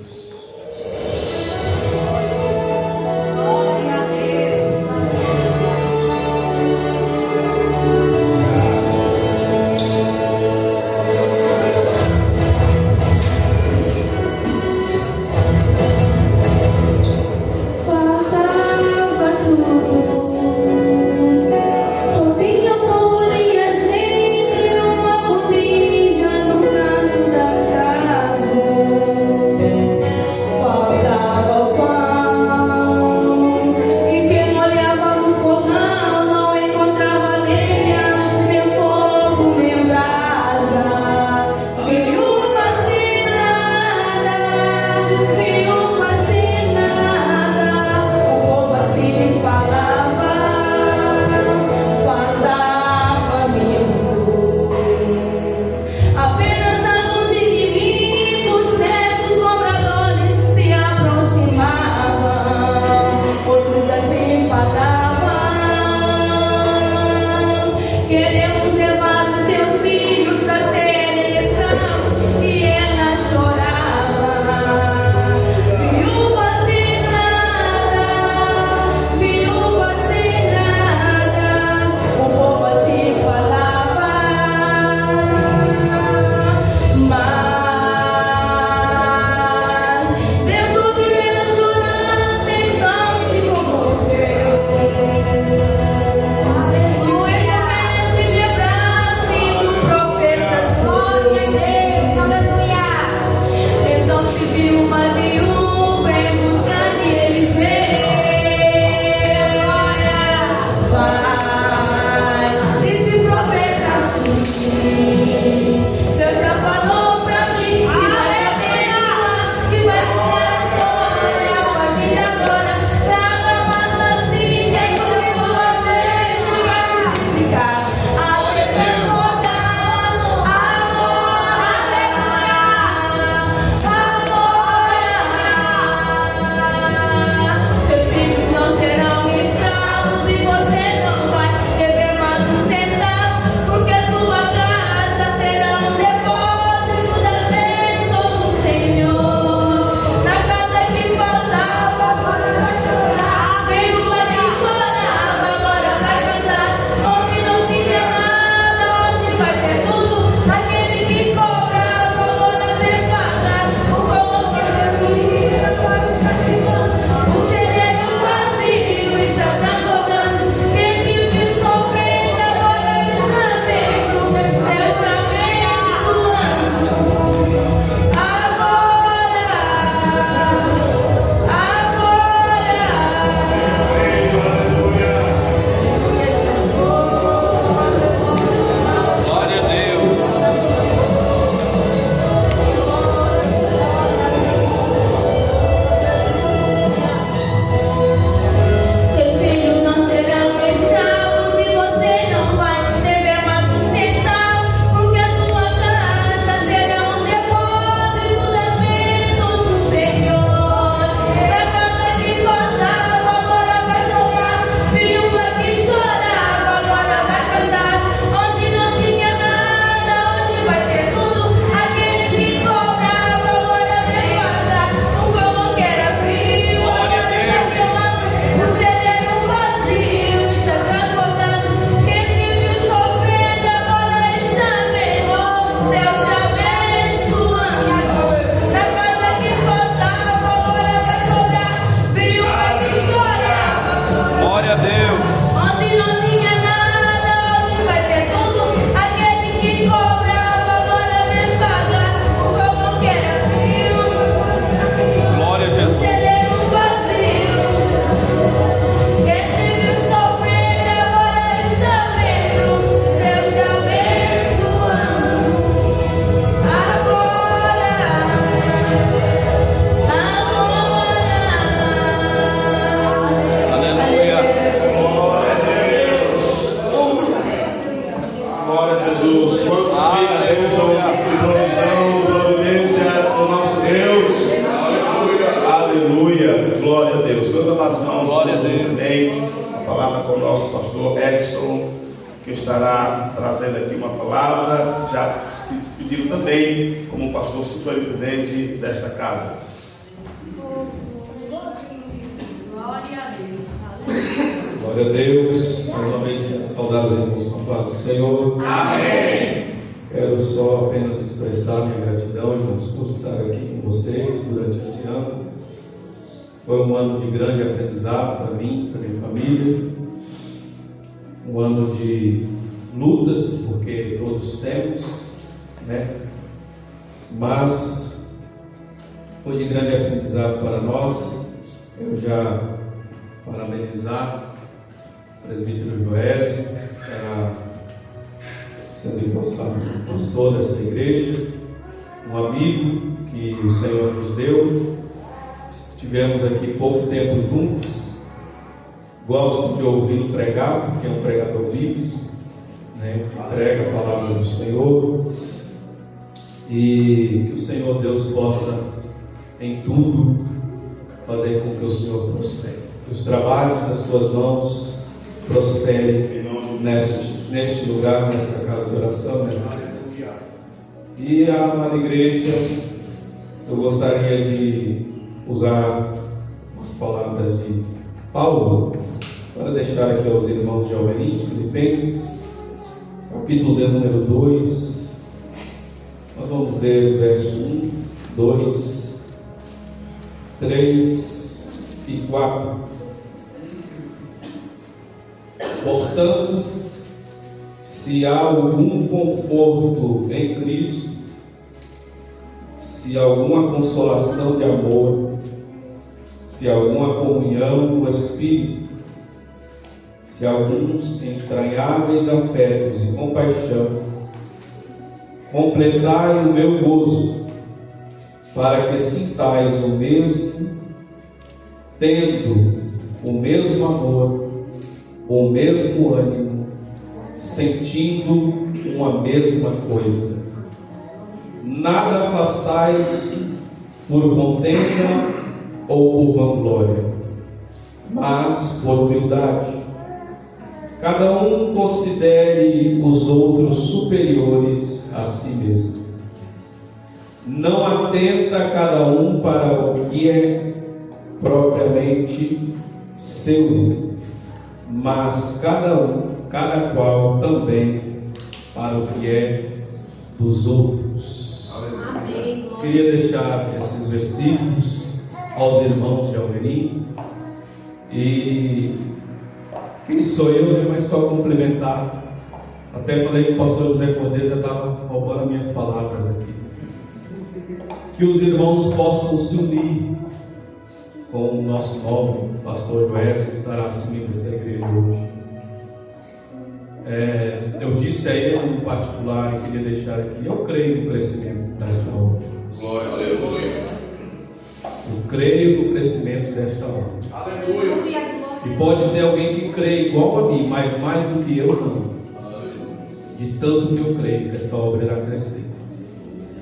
Seus filhos não serão escravos e você não Jesus. Quantos veem a bênção e provisão, providência do nosso Deus? Aleluia. Glória a Deus. Meus amados irmãos, glória a Deus. Também a palavra com o nosso pastor Edson, que estará trazendo aqui uma palavra. Já se despediram também como pastor superintendente desta casa. Glória a Deus. Mais uma vez quero saudar os irmãos com a paz do Senhor. Amém. Quero só apenas expressar minha gratidão, irmãos, por estar aqui com vocês durante esse ano. Foi um ano de grande aprendizado para mim, para minha família. Um ano de lutas, porque todos temos, né? Mas foi de grande aprendizado para nós. Eu já parabenizar o presbítero Joésio, que estará sendo empossado como pastor desta igreja, um amigo que o Senhor nos deu. Estivemos aqui pouco tempo juntos. Gosto de ouvir pregar, porque é um pregador vivo, né, que prega a palavra do Senhor, e que o Senhor Deus possa em tudo fazer com que o Senhor prospere, que os trabalhos das suas mãos prosperem neste lugar, nesta casa de oração, E a amada igreja, eu gostaria de usar umas palavras de Paulo para deixar aqui aos irmãos de Almerim, Filipenses, capítulo de número 2. Nós vamos ler o verso 1, 2, 3 e 4. Portanto, se há algum conforto em Cristo, se há alguma consolação de amor, se há alguma comunhão do Espírito, se há alguns entranháveis afetos e compaixão, completai o meu gozo, para que sintais o mesmo, tendo o mesmo amor, o mesmo ânimo, sentindo uma mesma coisa. Nada façais por contenda ou por vanglória, mas por humildade. Cada um considere os outros superiores a si mesmo. Não atenta cada um para o que é propriamente seu, mas cada qual também para o que é dos outros. Amém. Queria deixar esses versículos aos irmãos de Almerim. E quem sou eu, né? Mas só complementar. Até falei que o pastor José Cordeiro já estava roubando minhas palavras aqui. Que os irmãos possam se unir com o nosso novo pastor Joésio, que estará assumindo esta igreja hoje. Eu disse a ele em particular, e queria deixar aqui, eu creio no crescimento desta obra. Glória a Deus. Eu creio no crescimento desta obra. Aleluia. E pode ter alguém que crê igual a mim, mas mais do que eu não. De tanto que eu creio que esta obra irá crescer.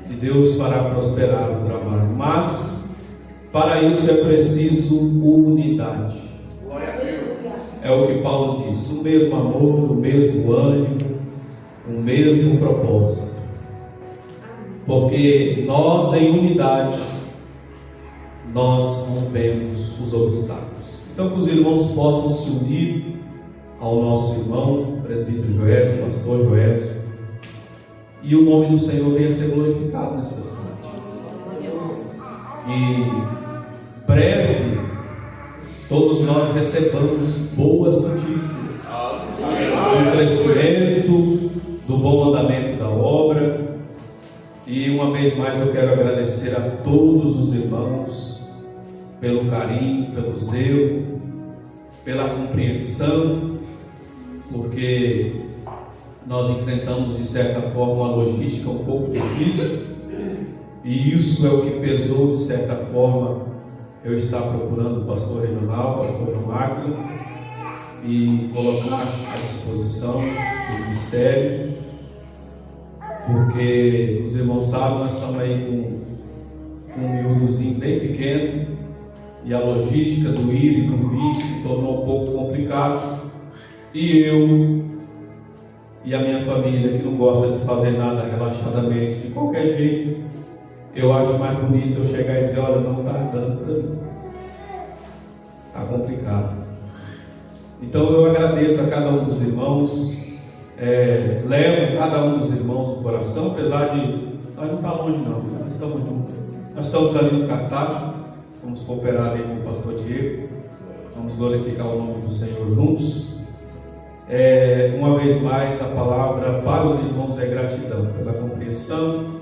E Deus fará prosperar o trabalho. Mas para isso é preciso unidade. Glória a Deus. É o que Paulo diz: o mesmo amor, o mesmo ânimo, o mesmo propósito. Porque nós em unidade, nós rompemos os obstáculos. Então que os irmãos possam se unir ao nosso irmão, presbítero Joésio, pastor Joésio, e o nome do Senhor venha a ser glorificado nesta cidade. E breve todos nós recebamos boas notícias do crescimento, do bom andamento da obra. E uma vez mais eu quero agradecer a todos os irmãos pelo carinho, pelo zelo, pela compreensão, porque nós enfrentamos de certa forma uma logística um pouco difícil, e isso é o que pesou de certa forma eu estar procurando o pastor regional, o pastor João Magno, e colocar à disposição do ministério. porque os irmãos sabem, nós estamos aí com um miúdozinho bem pequeno e a logística do ir e do vir se tornou um pouco complicado, e eu e a minha família, que não gosta de fazer nada relaxadamente, de qualquer jeito, eu acho mais bonito eu chegar e dizer: olha, não está dando para mim, está complicado. Então eu agradeço a cada um dos irmãos, levo cada um dos irmãos no coração, apesar de nós não estamos longe não, nós estamos juntos, nós estamos ali no Cartaxo, vamos cooperar aí com o pastor Diego, vamos glorificar o nome do Senhor juntos. Uma vez mais, a palavra para os irmãos é gratidão pela compreensão.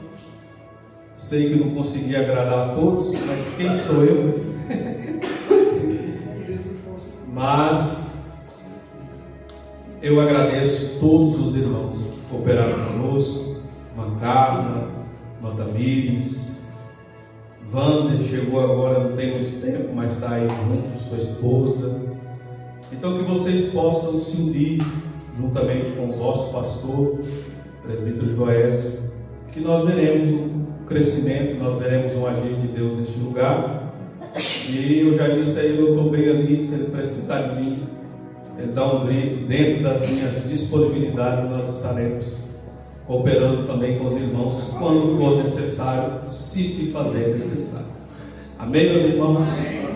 Sei que não consegui agradar a todos, mas quem sou eu? Mas eu agradeço todos os irmãos que cooperaram conosco, Mancarna, Mantamires, Wander chegou agora, não tem muito tempo, mas está aí junto, sua esposa. Então que vocês possam se unir juntamente com o vosso pastor, presbítero Joésio, que nós veremos um crescimento, nós veremos um agir de Deus neste lugar. E eu já disse a ele, eu estou bem ali, se ele precisar de mim, ele dá um grito, dentro das minhas disponibilidades nós estaremos cooperando também com os irmãos quando for necessário, se fazer necessário. Amém, meus irmãos?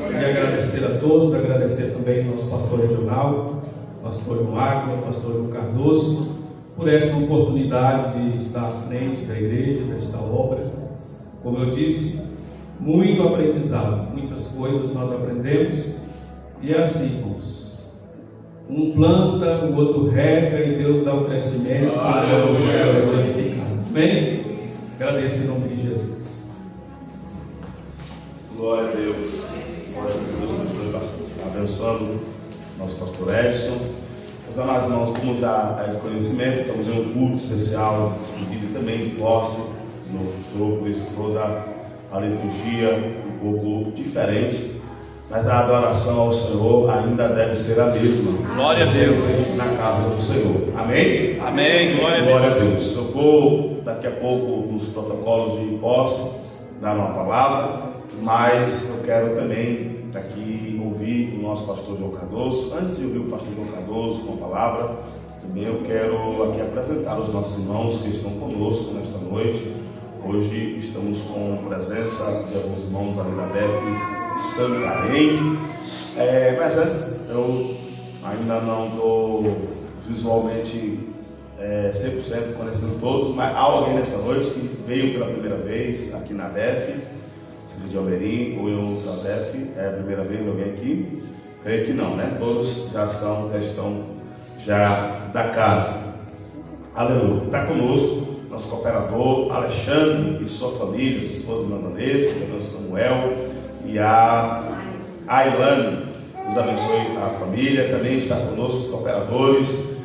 E agradecer a todos, agradecer também ao nosso pastor regional, pastor João Águila, pastor João Cardoso, por essa oportunidade de estar à frente da igreja, desta obra. Como eu disse, muito aprendizado, muitas coisas nós aprendemos, e é assim, irmãos, um planta, o outro rega, e Deus dá o crescimento. Aleluia. Amém? Agradeço em nome de Jesus. Glória a Deus. Glória a Deus, abençoando nosso pastor Edson. Meus amados irmãos, como já é de conhecimento, estamos em um culto especial de despedida e também de posse do novo pastor, por isso toda a liturgia um pouco diferente, mas a adoração ao Senhor ainda deve ser a mesma. Glória a Deus. Na casa do Senhor. Amém? Amém. Glória a Deus. Eu vou daqui a pouco nos protocolos de posse dar uma palavra, mas eu quero também aqui ouvir o nosso pastor João Cardoso. Antes de ouvir o pastor João Cardoso com a palavra, também eu quero aqui apresentar os nossos irmãos que estão conosco nesta noite. Hoje estamos com a presença de alguns irmãos ali da DEF Santarém, mas antes eu ainda não estou visualmente 100% conhecendo todos, mas há alguém nesta noite que veio pela primeira vez aqui na DEF, de Almerim, ou em outra DEF, é a primeira vez que eu venho aqui? Creio que não, né? Todos já estão da casa. Aleluia. Está conosco nosso cooperador Alexandre e sua família, sua esposa Vanessa, também o Samuel e a Ailane. Deus abençoe a família. Também está conosco os cooperadores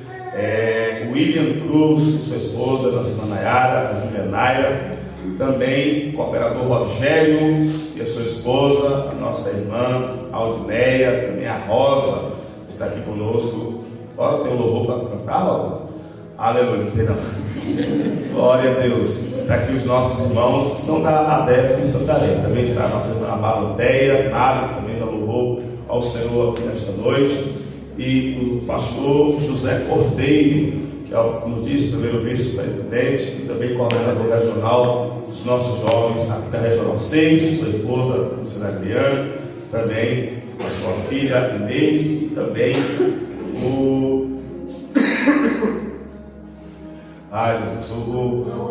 William Cruz e sua esposa, nossa irmã Nayara, a Júlia Naira. Também o cooperador Rogério e a sua esposa, a nossa irmã Aldineia, também a Rosa está aqui conosco. Olha, tem um louvor para cantar, Rosa? Aleluia, perdão. Glória a Deus. Está aqui os nossos irmãos que são da ADEF em Santarém. Também está a nossa irmã Balandeia, Nário, que também já louvou ao Senhor aqui nesta noite. E o pastor José Cordeiro, que é, como disse, primeiro vice-presidente e também coordenador regional dos nossos jovens aqui da Regional 6, sua esposa, Luciana Adriana, também a sua filha Inês e também o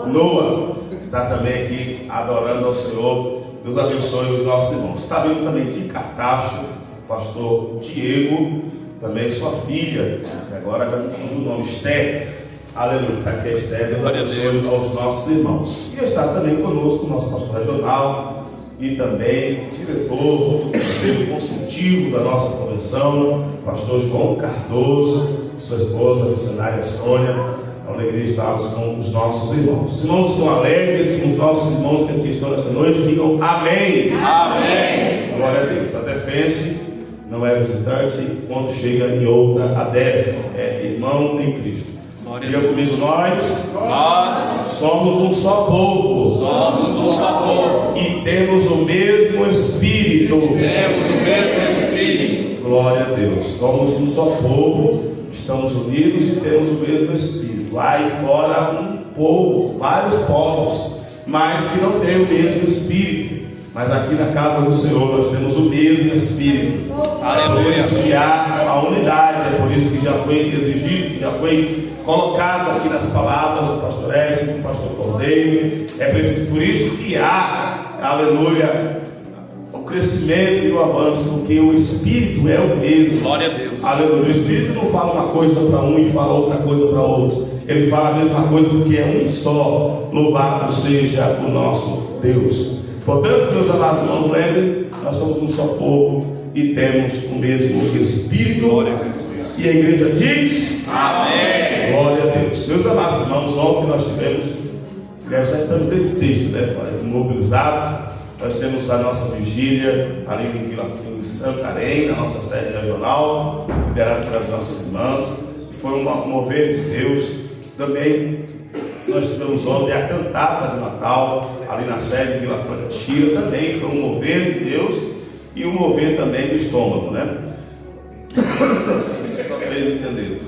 Noah, que está também aqui adorando ao Senhor. Deus abençoe os nossos irmãos. Está vindo também de Cartaxo, o pastor Diego, também sua filha, agora já me fugiu o nome, Esther. Aleluia, está aqui a Esther. Deus abençoe aos nossos irmãos. E está também conosco o nosso pastor regional e também diretor do conselho consultivo da nossa convenção, pastor João Cardoso, sua esposa, a missionária Sônia. É uma alegria estarmos com os nossos irmãos. Os irmãos estão alegres, os nossos irmãos que aqui estão nesta noite, digam amém. Amém. Glória a Deus. A defensa não é visitante quando chega em outra ADEF, é irmão em Cristo. Diga comigo, nós somos um só povo. Somos um só povo. E temos o mesmo Espírito. Temos o mesmo Espírito. Glória a Deus. Somos um só povo, estamos unidos e temos o mesmo Espírito. Lá aí fora um povo, vários povos, mas que não tem o mesmo Espírito. Mas aqui na casa do Senhor nós temos o mesmo Espírito. Aleluia. Por isso que há a unidade, é por isso que já foi exigido, que já foi colocado aqui nas palavras do pastor Écio, do pastor Cordeiro. É por isso que há, aleluia, o crescimento e o avanço, porque o Espírito é o mesmo. Glória a Deus. Aleluia. O Espírito não fala uma coisa para um e fala outra coisa para outro. Ele fala a mesma coisa porque é um só. Louvado seja o nosso Deus. Portanto, meus amados irmãos, lembrem, nós somos um só povo e temos o mesmo Espírito. Glória a Deus. E a igreja diz: Amém. Glória a Deus. Meus amados irmãos, ontem nós tivemos, já estamos desde sexto, né? Mobilizados. Nós temos a nossa vigília ali em Santarém, na nossa sede regional, liderada pelas nossas irmãs. Foi um mover de Deus. Também nós tivemos ontem a cantata de Natal, ali na sede de Vila Franca Tira. Também foi um mover de Deus e um mover também do estômago, né? Só para eles entenderem.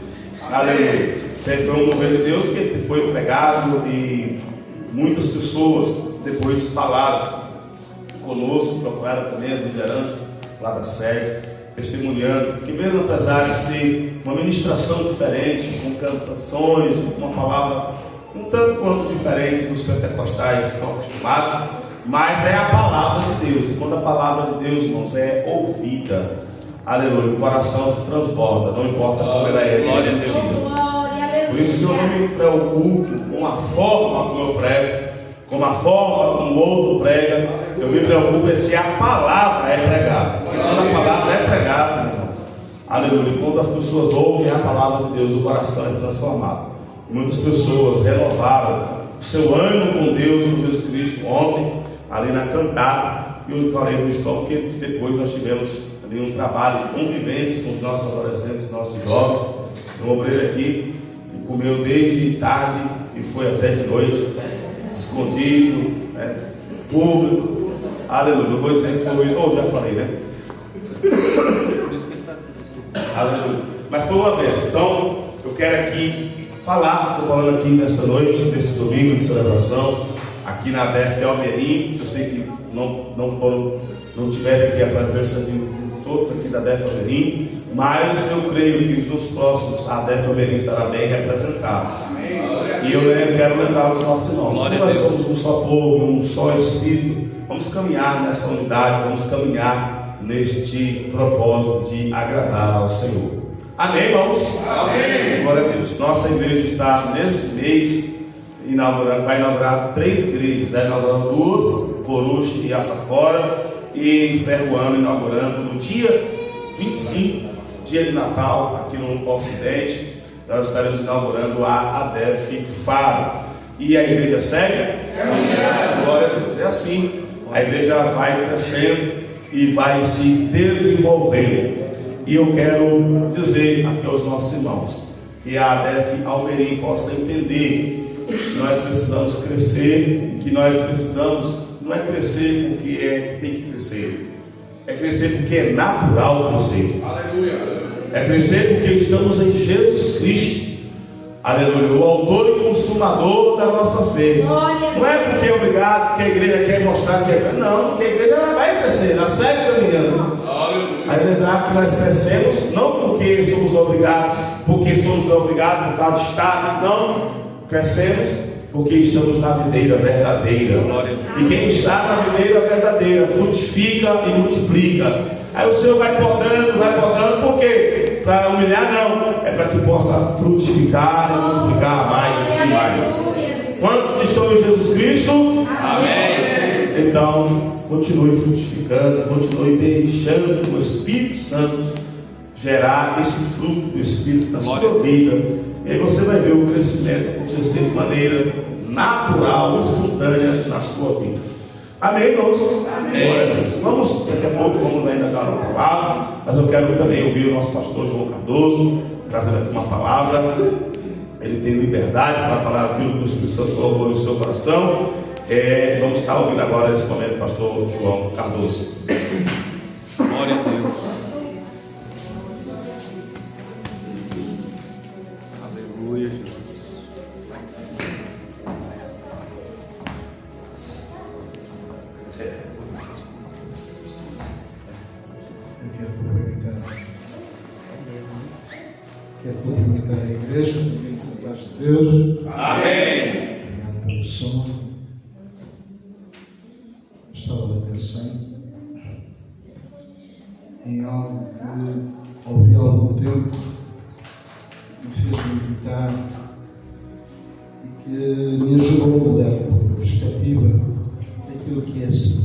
Aleluia. Foi um mover de Deus porque foi pregado e muitas pessoas depois falaram conosco, procuraram também as lideranças lá da sede, testemunhando que mesmo apesar de ser uma ministração diferente, com cantações, com uma palavra um tanto quanto diferente dos pentecostais que estão acostumados, mas é a palavra de Deus. E quando a palavra de Deus, irmãos, é ouvida, aleluia, o coração se transborda, não importa como ela é. Glória a Deus. Por isso que eu não me preocupo com a forma como eu prego, com a forma como o outro prega. Eu me preocupo se a palavra é pregada. Quando a palavra é pregada, irmão, aleluia, quando as pessoas ouvem a palavra de Deus, o coração é transformado. Muitas pessoas renovaram o seu ânimo com Deus, com Jesus Cristo, ontem, ali na cantata. E eu falei do estômago, porque depois nós tivemos ali um trabalho de convivência com os nossos adolescentes, nossos jovens. Um obreiro aqui que comeu desde tarde e foi até de noite, escondido, né, público. Aleluia. Não vou dizer que foi, já falei, né? Aleluia. Mas foi uma vez. Então, eu quero aqui falar, estou falando aqui nesta noite, nesse domingo de celebração, aqui na ADEF Almerim. Eu sei que não tiveram aqui a presença de todos aqui da ADEF Almerim, mas eu creio que nos próximos a ADEF Almerim estará bem representada. E eu quero lembrar os nossos irmãos, como nós somos um só povo, um só Espírito, vamos caminhar nessa unidade, vamos caminhar neste propósito de agradar ao Senhor. Amém, irmãos? Amém. Glória a Deus. Nossa igreja está nesse mês vai inaugurar 3 igrejas, vai inaugurar 2, Coruche e Açafora, e encerra o ano inaugurando no dia 25, dia de Natal, aqui no Ocidente. Nós estaremos inaugurando a ADEF Faro. E a igreja segue? Glória a Deus. É assim, a igreja vai crescendo e vai se desenvolvendo. E eu quero dizer aqui aos nossos irmãos que a ADEF Almerim possa entender que nós precisamos crescer, e que nós precisamos, não é crescer porque tem que crescer, é crescer porque é natural crescer. Aleluia. É crescer porque estamos em Jesus Cristo. Aleluia. O autor e consumador da nossa fé. Não é porque é obrigado, porque a igreja quer mostrar que é. Não, porque a igreja ela vai crescer, ela segue caminhando. Aí lembrar que nós crescemos não porque somos obrigados, por causa do Estado. Não, crescemos porque estamos na videira verdadeira. E quem está na videira verdadeira frutifica e multiplica. Aí o Senhor vai podando, por quê? Para humilhar? Não, é para que possa frutificar e multiplicar mais e mais. Quantos estão em Jesus Cristo? Amém. Então, continue frutificando, continue deixando o Espírito Santo gerar este fruto do Espírito na sua vida. E aí você vai ver o crescimento acontecer de maneira natural, espontânea na sua vida. Amém, irmãos? Amém. Vamos, daqui a pouco vamos ainda dar uma palavra, mas eu quero também ouvir o nosso pastor João Cardoso, trazendo aqui uma palavra. ele tem liberdade para falar aquilo que o Espírito Santo colocou no seu coração. Vamos estar ouvindo agora nesse momento o pastor João Cardoso. Glória a Deus. Aleluia, Jesus. Quero cumprimentar a igreja, com a paz de Deus. Amém. Obrigado pelo som. Estava a pensar em algo que ouvi há algum tempo, me fez meditar e que me ajudou a mudar um pouco a perspectiva daquilo que é ser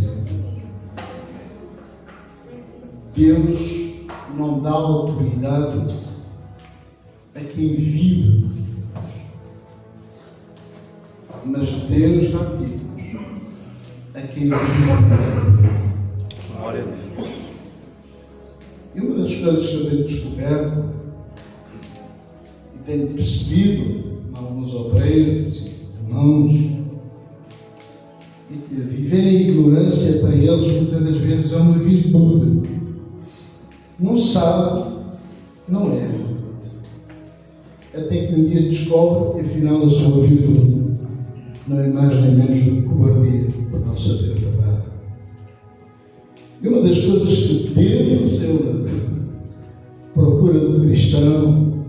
Deus. Não dá autoridade a quem vive, mas Deus dá títulos a quem vive. Glória a Deus. E uma das coisas que eu tenho descoberto e tenho percebido em alguns obreiros e irmãos é que viver em ignorância para eles muitas das vezes é uma virtude. Não sabe, não é. Até que um dia descobre que afinal a sua virtude não é mais nem menos do que cobardia por não saber a verdade. E uma das coisas que Deus procura do cristão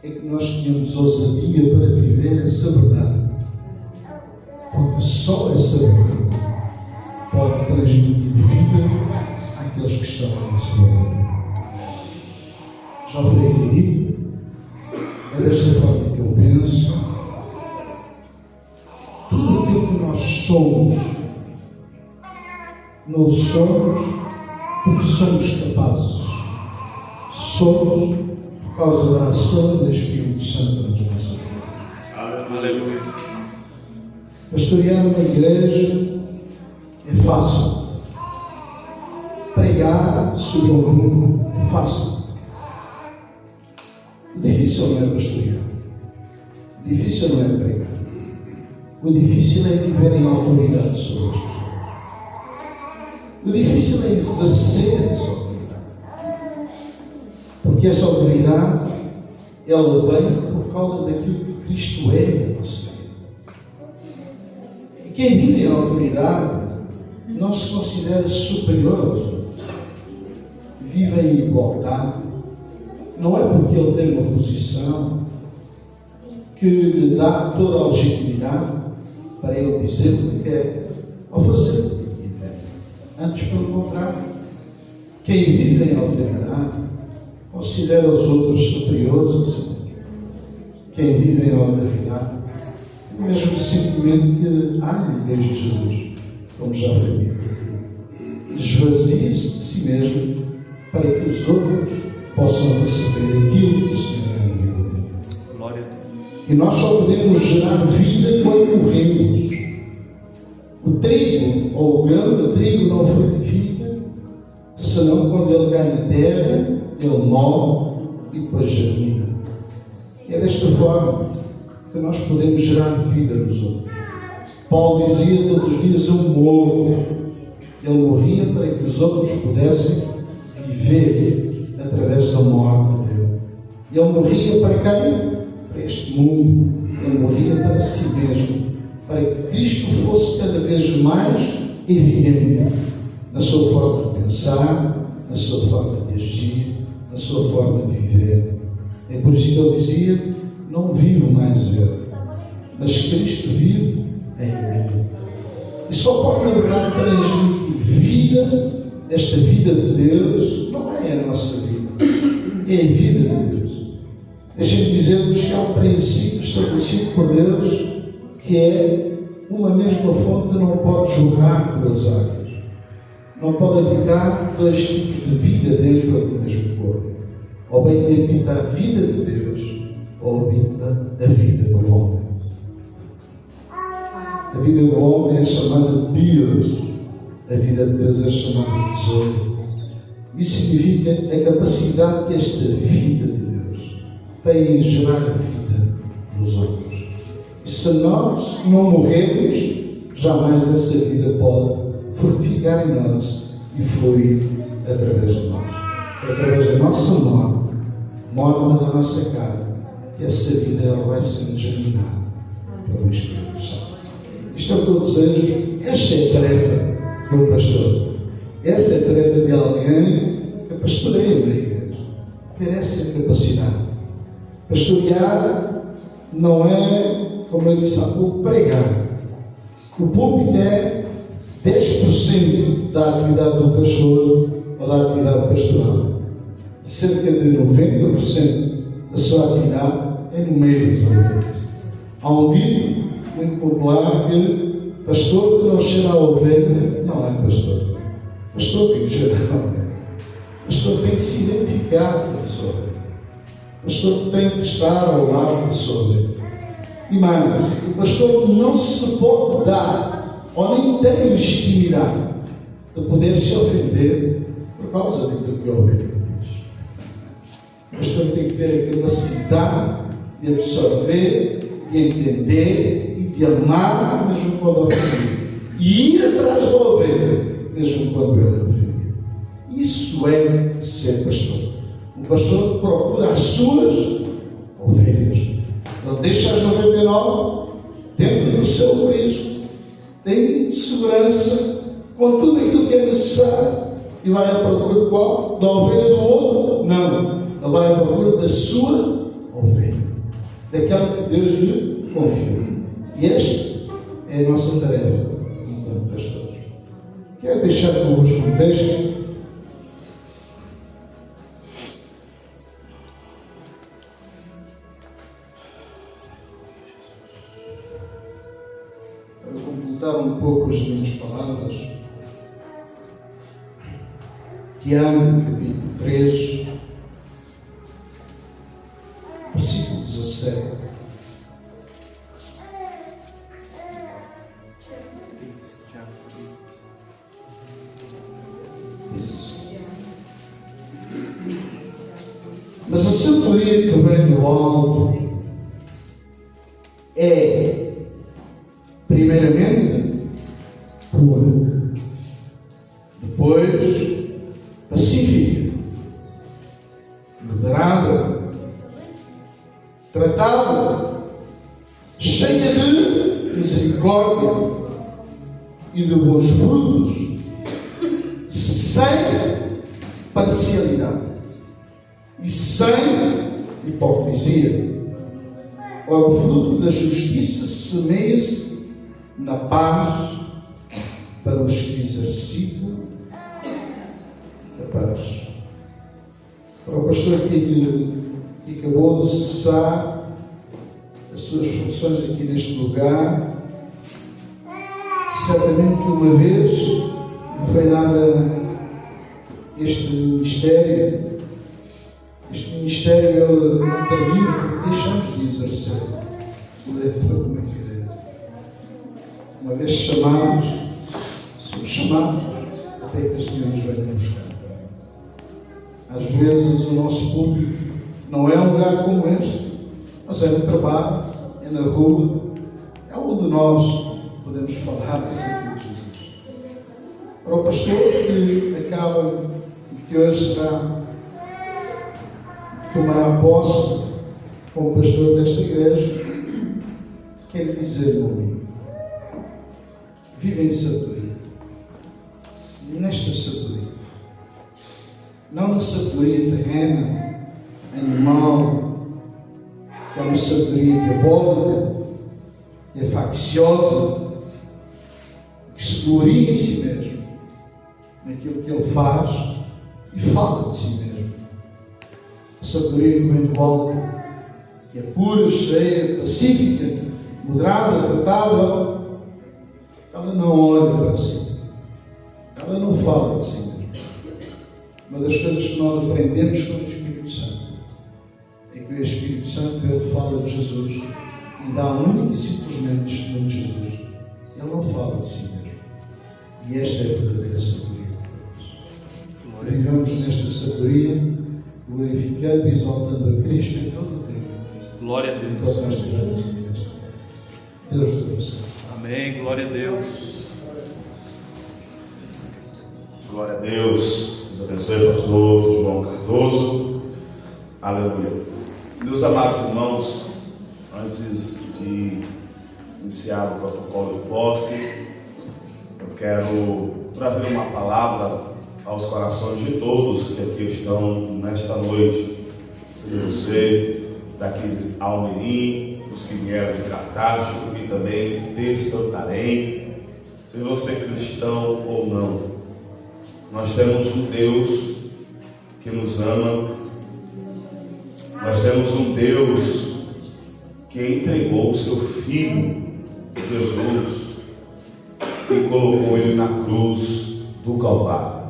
é que nós tenhamos ousadia para viver essa verdade. Porque só essa verdade pode transmitir vida àqueles que estão à nossa volta. Já falei aqui, é desta forma que eu penso. Tudo aquilo que nós somos, não somos porque somos capazes. Somos por causa da ação do Espírito Santo nas nossas vidas. Aleluia. Pastorear uma igreja é fácil. Pregar sobre um grupo é fácil. O difícil não é pastorear. O difícil não é pregar. O difícil é viver em autoridade sobre as pessoas. O difícil é exercer essa autoridade. Porque essa autoridade, ela vem por causa daquilo que Cristo é na nossa vida. E quem vive em autoridade não se considera superior. Vive em igualdade. Não é porque ele tem uma posição que lhe dá toda a legitimidade para ele dizer o que quer ou fazer o que quer. Antes, pelo contrário, quem vive em autoridade considera os outros superiores. Quem vive em autoridade tem o mesmo sentimento que há em Deus de Jesus, como já foi dito. Esvazie-se de si mesmo para que os outros possam receber aquilo que o Senhor é. Glória a Deus. E nós só podemos gerar vida quando morremos. O trigo ou o grão de trigo não frutifica, senão quando ele cai na terra, ele morre e depois germina. E é desta forma que nós podemos gerar vida nos outros. Paulo dizia todos os dias: eu morro. Ele morria para que os outros pudessem viver através da morte dele. Ele morria para quem? Para este mundo. Ele morria para si mesmo, para que Cristo fosse cada vez mais evidente na sua forma de pensar, na sua forma de agir, na sua forma de viver. É por isso que ele dizia: não vivo mais eu, mas Cristo vive em mim. E só pode, na verdade, transmitir vida, esta vida de Deus, não é a nossa vida, é a vida de Deus. Deixem-me dizer-vos que há um princípio estabelecido por Deus, que é uma mesma fonte não pode jorrar pelas águas. Não pode habitar dois tipos de vida dentro do mesmo corpo. Ou bem que habita a vida de Deus, ou habita a vida do homem. A vida do homem é chamada de Deus, a vida de Deus é chamada de tesouro. Isso significa a capacidade que esta vida de Deus tem em gerar vida Se nós não morrermos, jamais essa vida pode frutificar em nós e fluir através de nós. Através da nossa morte da nossa carne, que essa vida ela vai sendo germinada pelo Espírito Santo. Isto é o que eu desejo. Esta é a tarefa do pastor. Essa é a tarefa de alguém que pastoreia uma igreja. Ter essa capacidade. Pastorear não é, como eu disse há pouco, pregar. O púlpito é 10% da atividade do pastor ou da atividade pastoral. Cerca de 90% da sua atividade é no meio das ovelhas. Há um dito muito popular que pastor que não cheira a ovelha não é pastor. Pastor tem que cheirar a ovelha. Pastor tem que se identificar com a sua ovelha. Pastor tem que estar ao lado da sua ovelha. E mais, o pastor não se pode dar, ou nem tem legitimidade de poder se ofender por causa daquilo que a ovelha diz. O pastor tem que ter a capacidade de absorver, de entender e de amar, mesmo quando ofendido. E ir atrás da ovelha, mesmo quando ele é ofendido. Isso é ser pastor. O pastor procura as suas ovelhas. Ele deixa as 99 dentro do seu risco. Tem segurança com tudo aquilo que é necessário. E vai à procura de qual? Da ovelha do outro? Não. Ele vai à procura da sua ovelha. Daquela que Deus lhe confiou. E esta é a nossa tarefa enquanto pastores. Quero deixar convosco um texto. Para completar um pouco as minhas palavras. Tiago, capítulo 3, versículo 17. Diz assim: mas a sabedoria que vem do alto é, primeiramente, pura, depois pacífica, moderada, tratada, cheia de misericórdia e de bons frutos, sem parcialidade e sem hipocrisia. Ora, o fruto da justiça semeia-se na paz para os que exercitam a paz. Para o pastor que acabou de cessar as suas funções aqui neste lugar, certamente que uma vez foi dada este ministério. Este ministério ele não termina porque deixamos de exercer dentro de uma igreja. Uma vez chamados, somos chamados até que o Senhor nos venha buscar. Às vezes o nosso público não é um lugar como este, mas é no trabalho, é na rua, é onde nós podemos falar desse de Jesus. Para o pastor que acaba e que hoje tomará posse como pastor desta igreja, quero dizer, meu amigo, vive em sabedoria. Nesta sabedoria. Não na sabedoria terrena, animal, que é uma sabedoria diabólica, que é facciosa, que se gloria em si mesmo, naquilo que ele faz e fala de si mesmo. A sabedoria que vem do alto, que é pura, cheia, pacífica, moderada, tratável, ela não olha para si, ela não fala de si mesmo. Uma das coisas que nós aprendemos com o Espírito Santo é que o Espírito Santo ele fala de Jesus e dá único e simplesmente testemunho de Jesus. Ele não fala de si mesmo. E esta é a verdadeira sabedoria de Deus. Vivamos nesta sabedoria, glorificando e exaltando a Cristo em todo o tempo. Glória a Deus. Enquanto nós estivermos nesta terra. Amém. Glória a Deus. Glória a Deus. Deus abençoe o pastor João Cardoso. Aleluia. Meus amados irmãos, antes de iniciar o protocolo de posse, eu quero trazer uma palavra aos corações de todos que aqui estão nesta noite. Seja você daqui de Almerim, os que vieram de Cartaxo e também de Santarém, seja você cristão ou não, nós temos um Deus que nos ama, nós temos um Deus que entregou o seu Filho, Jesus, e colocou ele na cruz do Calvário.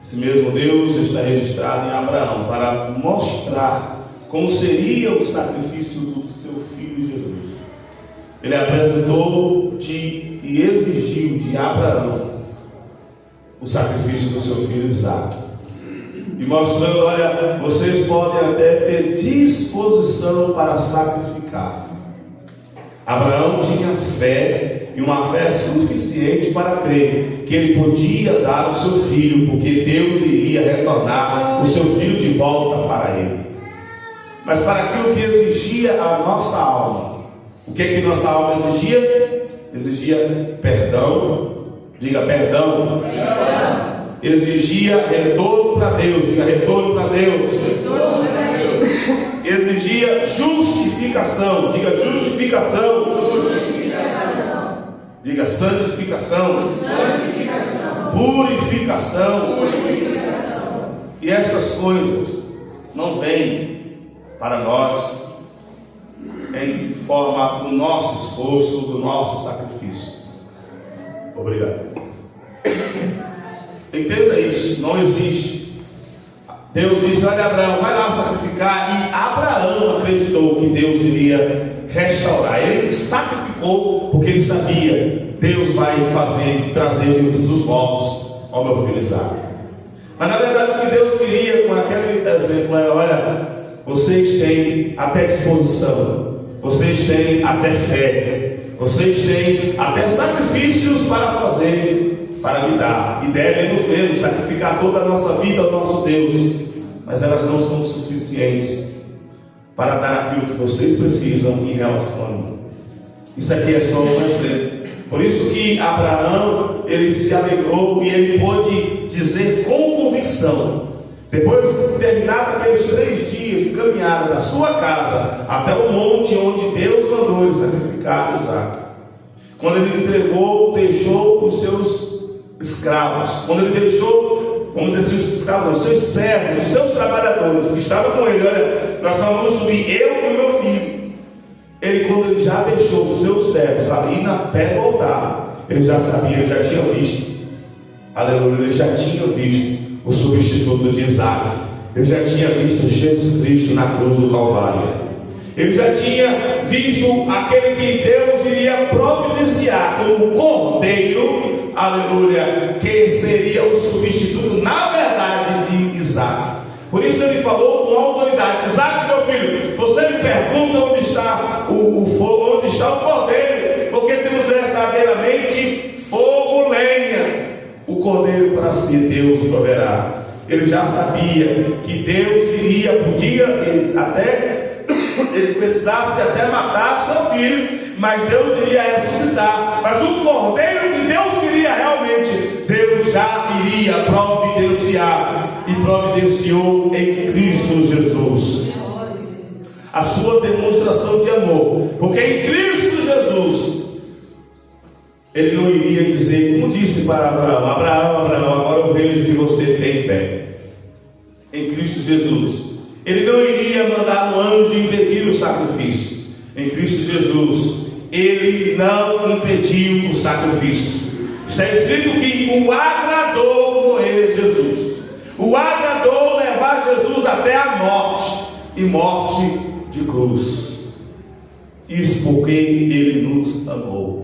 Esse mesmo Deus está registrado em Abraão para mostrar como seria o sacrifício do seu Filho Jesus. Ele apresentou e exigiu de Abraão o sacrifício do seu filho Isaque, e mostrando: olha, vocês podem até ter disposição para sacrificar. Abraão tinha fé, e uma fé suficiente para crer que ele podia dar o seu filho, porque Deus iria retornar o seu filho de volta para ele. Mas para aquilo que exigia a nossa alma, o que nossa alma exigia? Exigia perdão. Diga perdão. Exigia retorno para Deus. Diga retorno para Deus. Exigia justificação. Diga justificação. Diga santificação. Purificação. E estas coisas não vêm para nós em forma do nosso esforço, do nosso sacrifício. Obrigado. Entenda isso, não existe. Deus disse: olha, Abraão, vai lá sacrificar. E Abraão acreditou que Deus iria restaurar. Ele sacrificou porque ele sabia: Deus vai trazer dos mortos ao meu filho Isaque. Mas na verdade o que Deus queria com aquele exemplo era: olha, vocês têm até disposição, vocês têm até fé, vocês têm até sacrifícios para fazer, para me dar, e devemos mesmo sacrificar toda a nossa vida ao nosso Deus, mas elas não são suficientes para dar aquilo que vocês precisam em relação a mim. Isso aqui é só um exemplo. Por isso que Abraão, ele se alegrou e ele pôde dizer com convicção, depois de terminar aqueles 3 dias de caminhada da sua casa até o monte onde Deus mandou ele sacrificar Isaque, quando ele entregou, deixou os seus escravos, quando ele deixou, vamos dizer assim, os escravos, os seus servos, os seus trabalhadores que estavam com ele: olha, nós só vamos subir, eu e o meu filho. Ele, quando ele já deixou os seus servos ali na pé do altar, ele já sabia, ele já tinha visto, aleluia, ele já tinha visto o substituto de Isaque, ele já tinha visto Jesus Cristo na cruz do Calvário, ele já tinha visto aquele que Deus iria providenciar como o cordeiro, aleluia, que seria o substituto, na verdade, de Isaque. Por isso ele falou com autoridade: Isaque, meu filho, você me pergunta onde está o fogo, onde está o cordeiro, porque temos verdadeiramente fogo, lenha. O cordeiro para si Deus proverá. Ele já sabia que Deus podia até, ele precisasse até matar seu filho, mas Deus iria ressuscitar. Mas o cordeiro que Deus queria realmente, Deus já iria providenciar, e providenciou em Cristo Jesus a sua demonstração de amor, porque em Cristo Jesus ele não iria dizer, como disse para Abraão: Abraão, agora eu vejo que você tem fé. Em Cristo Jesus ele não iria mandar um anjo impedir o sacrifício. Em Cristo Jesus ele não impediu o sacrifício. Está escrito que o agradou morrer Jesus, o agradou levar Jesus até a morte, e morte de cruz. Isso porque ele nos amou.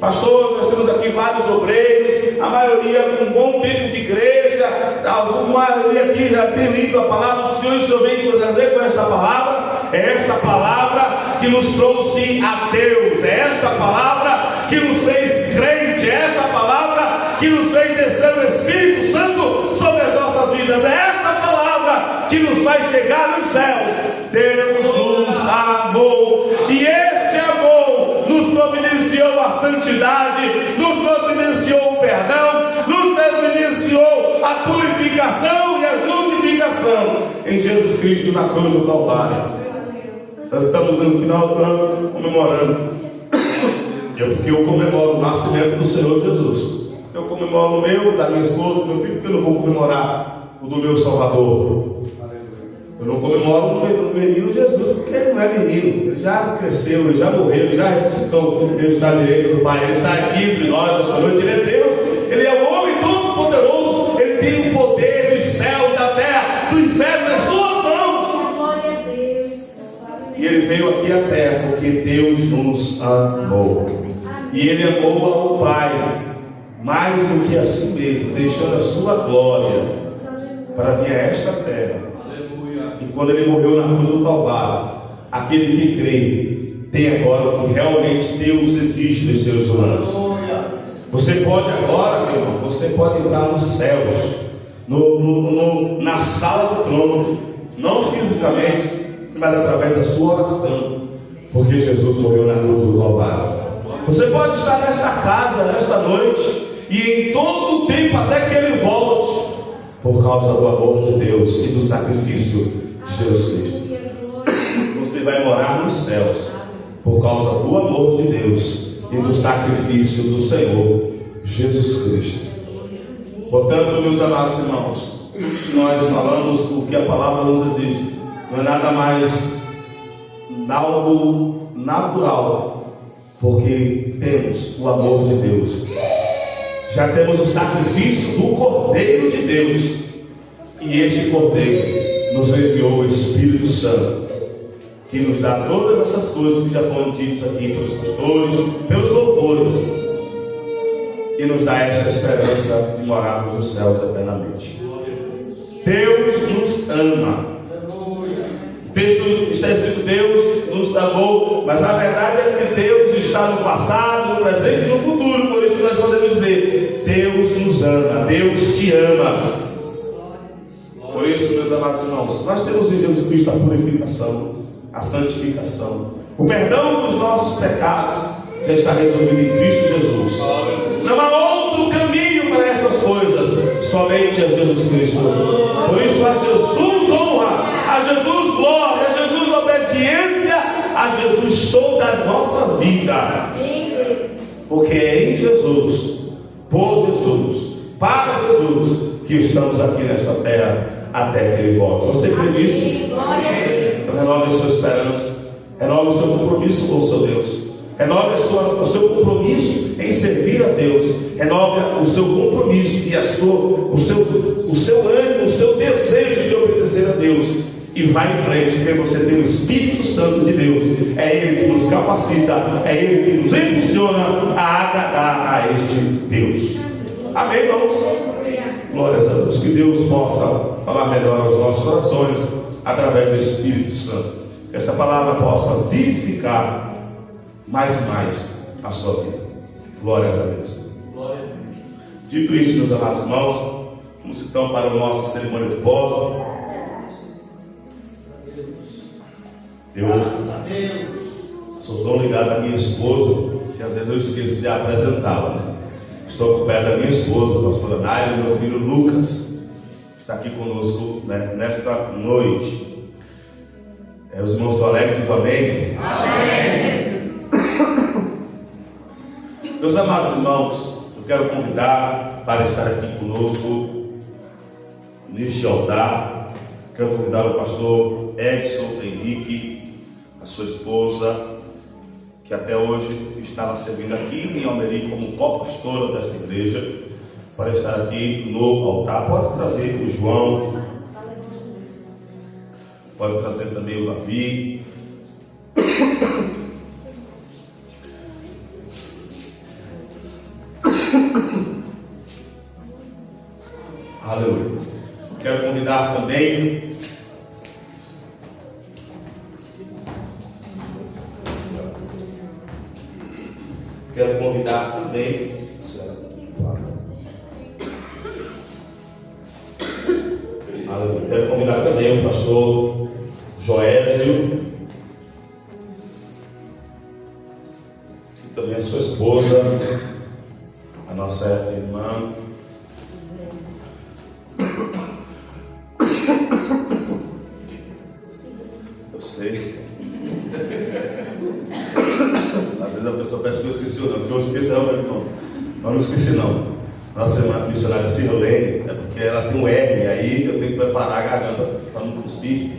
Pastor, nós temos aqui vários obreiros, a maioria com um bom tempo de igreja, a maioria aqui já tem lido a palavra do Senhor, e o Senhor vem trazer com esta palavra. É esta palavra que nos trouxe a Deus, é esta palavra que nos fez crente, é esta palavra que nos fez descer o Espírito Santo sobre as nossas vidas, é esta palavra que nos faz chegar nos céus. Deus nos amou, e este amor nos providenciou a santidade, nos providenciou o perdão, nos providenciou a purificação e a justificação em Jesus Cristo na cruz do Calvário. Nós estamos no final do ano comemorando. Eu comemoro o nascimento do Senhor Jesus. Eu comemoro o meu, da minha esposa, do meu filho, porque eu não vou comemorar o do meu Salvador. Eu não comemoro o menino Jesus, porque ele não é menino. Ele já cresceu, ele já morreu, ele já ressuscitou. Ele está à direita do Pai, ele está aqui entre nós esta noite. Ele é Deus, ele é o homem todo-poderoso. Ele tem o poder dos céus, da terra, do inferno nas suas mãos. Glória a Deus. E ele veio aqui à terra porque Deus nos amou. E ele amou ao Pai mais do que a si mesmo, deixando a sua glória para vir a esta terra. E quando ele morreu na cruz do Calvário, aquele que crê tem agora o que realmente Deus exige dos seres humanos. Você pode agora, meu irmão, você pode entrar nos céus, na sala do trono, não fisicamente, mas através da sua oração, porque Jesus morreu na cruz do Calvário. Você pode estar nesta casa, nesta noite, e em todo o tempo até que ele volte, por causa do amor de Deus e do sacrifício de Jesus Cristo. Você vai morar nos céus, por causa do amor de Deus e do sacrifício do Senhor Jesus Cristo. Portanto, meus amados irmãos, nós falamos o que a palavra nos exige. Não é nada mais algo natural, porque temos o amor de Deus. Já temos o sacrifício do Cordeiro de Deus, e este Cordeiro nos enviou o Espírito Santo, que nos dá todas essas coisas que já foram ditas aqui pelos pastores, pelos louvores, e nos dá esta esperança de morarmos nos céus eternamente. Deus nos ama. O texto está escrito: Deus nos amou, mas a verdade é que Deus está no passado, no presente e no futuro. Por isso nós podemos dizer: Deus nos ama, Deus te ama. Por isso, meus amados irmãos, nós temos em Jesus Cristo a purificação, a santificação, o perdão dos nossos pecados já está resolvido em Cristo Jesus. Não há outro caminho para estas coisas, somente a Jesus Cristo. Por isso, a Jesus honra, a Jesus glória, a Jesus obediência, a Jesus toda a nossa vida. Porque é em Jesus, por Jesus, para Jesus, que estamos aqui nesta terra até que Ele volte. Você crê nisso? Então renove a sua esperança, renove o seu compromisso com o seu Deus, renove o seu compromisso em servir a Deus, renove o seu compromisso e o seu ânimo, o seu desejo de obedecer a Deus. E vai em frente, porque você tem o Espírito Santo de Deus. É Ele que nos capacita, é Ele que nos impulsiona a agradar a este Deus. Amém, irmãos? Glórias a Deus. Que Deus possa falar melhor aos nossos corações através do Espírito Santo. Que esta palavra possa vivificar mais e mais a sua vida. Glórias a Deus. Dito isso, meus amados irmãos, vamos então para a nossa cerimônia de posse. Eu sou tão ligado à minha esposa que às vezes eu esqueço de apresentá-la, né? Estou com perto da minha esposa, a pastora Naila, e meu filho Lucas, que está aqui conosco, né, nesta noite. Os irmãos estão alegres, digo amém? Amém. Meus amados irmãos, eu quero convidar para estar aqui conosco neste altar. Quero convidar o pastor Edson Henrique, a sua esposa, que até hoje estava servindo aqui em Almeri como co-pastora dessa igreja, para estar aqui no altar. Pode trazer o João, pode trazer também o Davi. Aleluia. Quero convidar também Quero convidar também. Quero convidar também o pastor Joésio e também a sua esposa, a nossa irmã. Eu sei. Às vezes a pessoa pensa que eu esqueci o nome, porque eu esqueci realmente não. Mas não esqueci não. Nossa irmã missionária Cirlene, é porque ela tem um R, aí eu tenho que preparar a garganta para não tossir.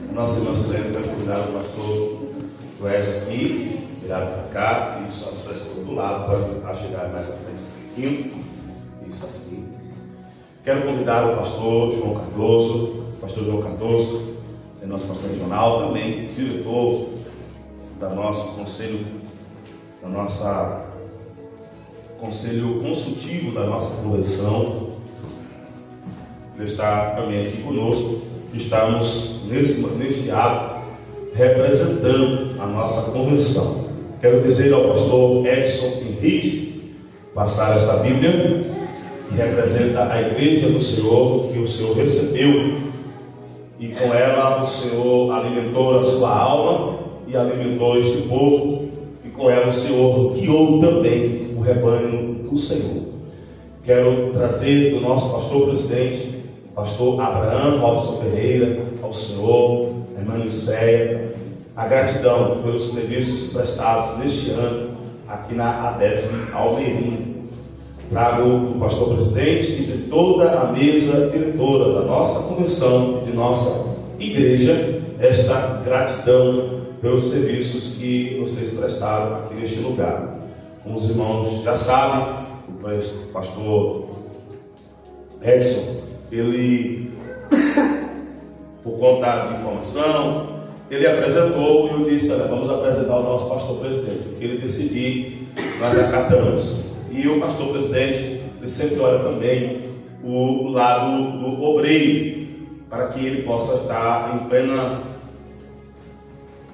A nossa irmã Cirlene vai cuidar do pastor Joésio aqui, virado para cá, isso, a sua esposa do lado, pode chegar mais à frente um pouquinho. Isso assim. Quero convidar o pastor João Cardoso, é nosso pastor regional, também diretor do nosso conselho, conselho consultivo da nossa convenção. Ele está também aqui conosco. Estamos neste ato representando a nossa convenção. Quero dizer ao pastor Edson Henrique passar esta Bíblia, que representa a igreja do Senhor, que o Senhor recebeu, e com ela o Senhor alimentou a sua alma e alimentou este povo, e com ela o Senhor guiou também o rebanho do Senhor. Quero trazer do nosso pastor presidente, pastor Abraham Robson Ferreira, ao Senhor, a irmã Lucéia, a gratidão pelos serviços prestados neste ano aqui na ADEF Almeirim. Trago do pastor presidente e de toda a mesa diretora da nossa convenção e de nossa igreja esta gratidão pelos serviços que vocês prestaram aqui neste lugar. Como os irmãos já sabem, o pastor Edson, ele, por conta de informação, ele apresentou e eu disse: olha, vamos apresentar o nosso pastor presidente. O que ele decidir, nós acatamos. E o pastor presidente, ele sempre olha também o lado do obreiro, para que ele possa estar em plena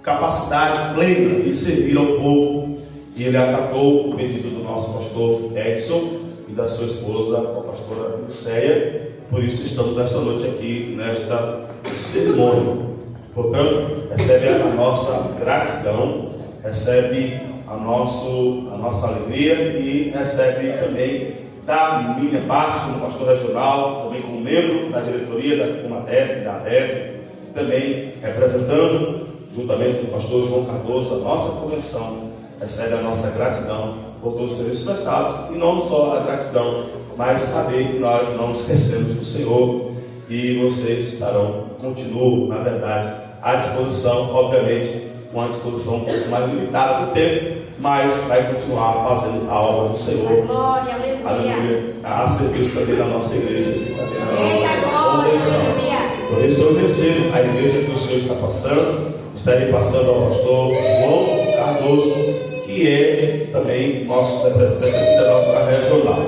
capacidade plena de servir ao povo. E ele acatou o pedido do nosso pastor Edson e da sua esposa, a pastora Lucéia. Por isso estamos nesta noite aqui, nesta cerimônia. Portanto, recebe a nossa gratidão, recebe a nossa alegria e recebe também da minha parte, como pastor regional, também como membro da diretoria da Comadef, da ADEF, também representando, juntamente com o pastor João Cardoso, a nossa convenção, recebe a nossa gratidão por todos os serviços prestados, e não só a gratidão, mas saber que nós não esquecemos do Senhor e vocês continuam, na verdade, à disposição, obviamente, com a disposição um pouco mais limitada do tempo, mas vai continuar fazendo a obra do Senhor. Glória, aleluia. A serviço também da nossa igreja, também da nossa convenção. Por isso eu recebo a igreja que o Senhor está passando, estarei passando ao pastor João Cardoso, que é também nosso representante aqui da nossa regional.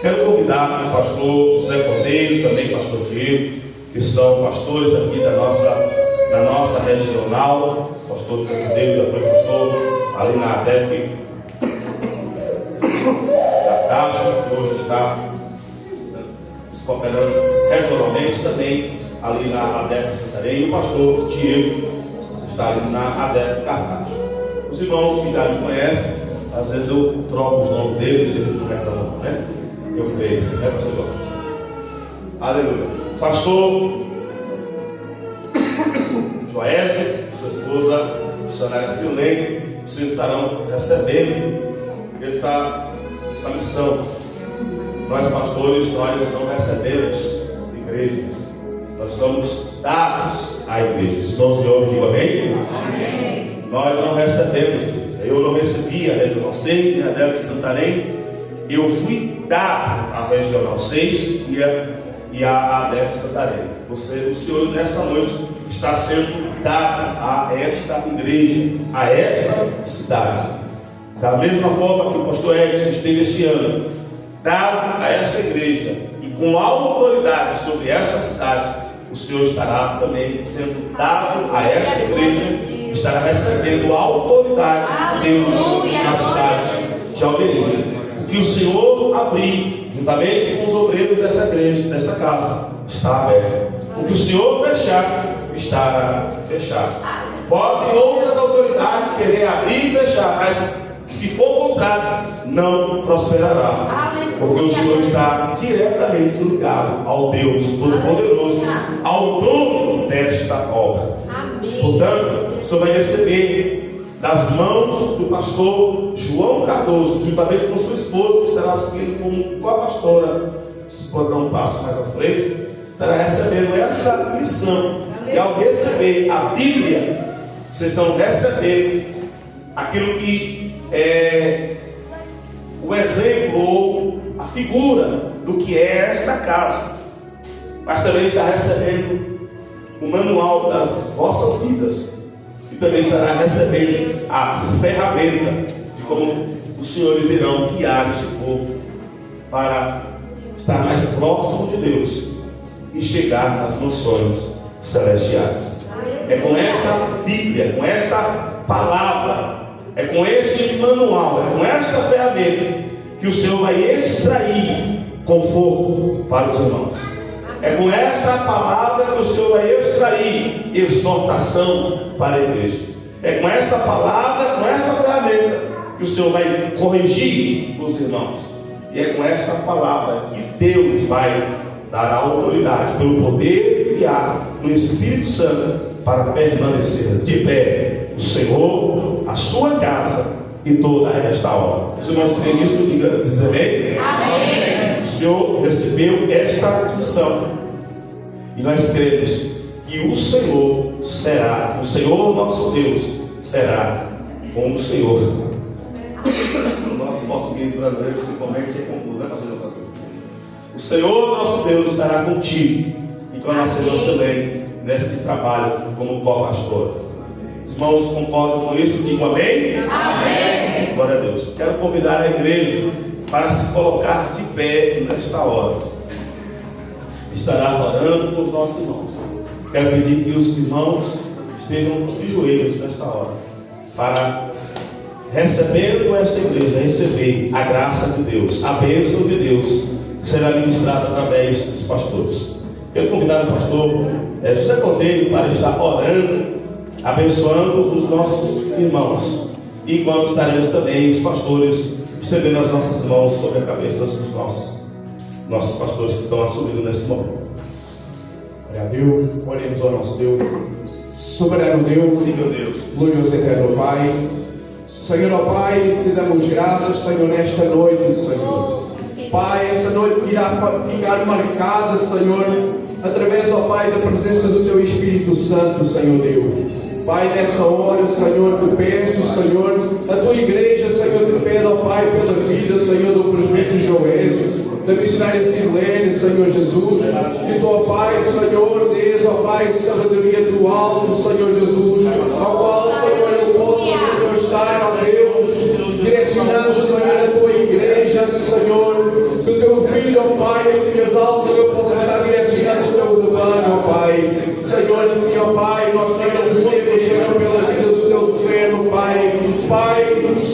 Quero convidar o pastor José Cordeiro, também o pastor Diego, que são pastores aqui da nossa regional. O pastor José Cordeiro já foi pastor ali na ADEF da Caixa, que hoje está cooperando regionalmente também ali na ADEF Santarém, e o pastor Diego está ali na ADEF Cartaz. Os irmãos que já me conhecem, às vezes eu troco os nomes deles e eles não reclamam, né? Eu creio, né, pastor? Aleluia. Pastor Joésio, sua esposa, missionária Silene, vocês estarão recebendo esta missão. Nós pastores, nós não recebemos igrejas, nós somos dados à igreja. Os irmãos me ouvem, amém? Amém. Nós não recebemos igreja. Eu não recebi a Regional 6 nem a ADEF Santarém. Eu fui dado à Regional 6 e a ADEF Santarém. O Senhor nesta noite está sendo dado a esta igreja, a esta cidade. Da mesma forma que o pastor Edson esteve este ano dado a esta igreja e com autoridade sobre esta cidade, o Senhor estará também sendo dado a esta igreja, estará recebendo a autoridade de Deus na cidade de Almeria. O que o Senhor abrir, juntamente com os obreiros desta igreja, desta casa, está aberto. O que o Senhor fechar, estará fechado. Podem outras autoridades querer abrir e fechar, mas se for contrário, não prosperará. Porque o Senhor está diretamente ligado ao Deus Todo-Poderoso, ao dono desta obra. Portanto, o Senhor vai receber das mãos do pastor João Cardoso, juntamente com sua esposa, que estará seguindo como co-pastora. Se for dar um passo mais à frente, estará recebendo essa lição. E ao receber a Bíblia, vocês estão recebendo aquilo que é o exemplo ou a figura do que é esta casa, mas também está recebendo o manual das vossas vidas e também estará recebendo a ferramenta de como os senhores irão guiar este povo para estar mais próximo de Deus e chegar nas nações celestiais. É com esta Bíblia, com esta palavra, é com este manual, é com esta ferramenta que o Senhor vai extrair conforto para os irmãos. É com esta palavra que o Senhor vai extrair exortação para a igreja. É com esta palavra, com esta ferramenta que o Senhor vai corrigir os irmãos. E é com esta palavra que Deus vai dar a autoridade pelo poder enviado no Espírito Santo para permanecer de pé o Senhor, a sua casa e toda esta obra. Os irmãos creem nisso, diz amém? Amém. O Senhor recebeu esta missão e nós cremos que o Senhor será, o Senhor nosso Deus será com o Senhor. O nosso português brasileiro principalmente é confuso, né, pastor João? O Senhor nosso Deus estará contigo e com a nossa irmã Selene nesse trabalho como co-pastor. Os irmãos concordam com isso? Digam amém? Amém. Glória a Deus. Quero convidar a igreja para se colocar de pé nesta hora. Estará orando com os nossos irmãos. Quero pedir que os irmãos estejam de joelhos nesta hora para, recebendo esta igreja, receber a graça de Deus, a bênção de Deus que será ministrada através dos pastores. Quero convidar o pastor José Cordeiro para estar orando, abençoando os nossos irmãos, e enquanto estaremos também os pastores estendendo as nossas mãos sobre a cabeça dos nossos pastores que estão assumindo nesse momento. Glória a Deus, oremos ao nosso Deus, soberano Deus, sim, meu Deus, glorioso eterno Pai. Senhor, ó Pai, te damos graças, Senhor, nesta noite, Senhor. Pai, essa noite irá ficar marcada, Senhor, através, ó Pai, da presença do Teu Espírito Santo, Senhor Deus. Pai, nessa hora, Senhor, te peço, Senhor, a Tua igreja, Senhor, te peço, ó Pai, pela vida, Senhor, do presbítero Joésio, da missionária Sirlene, Senhor Jesus, e Tu, ó Pai, Senhor, Deus, ó Pai, sabedoria do alto, Senhor Jesus, ao qual, Senhor, eu posso, Senhor, estar, ó Deus, direcionando, Senhor, a Tua igreja, Senhor, que o Teu Filho, ó Pai, este casal, Senhor, possa estar direcionando o Teu rebanho, ó Pai. Senhor, assim, ó Pai, nós te agradecemos, Senhor, pela vida do Teu servo, Pai. Pai,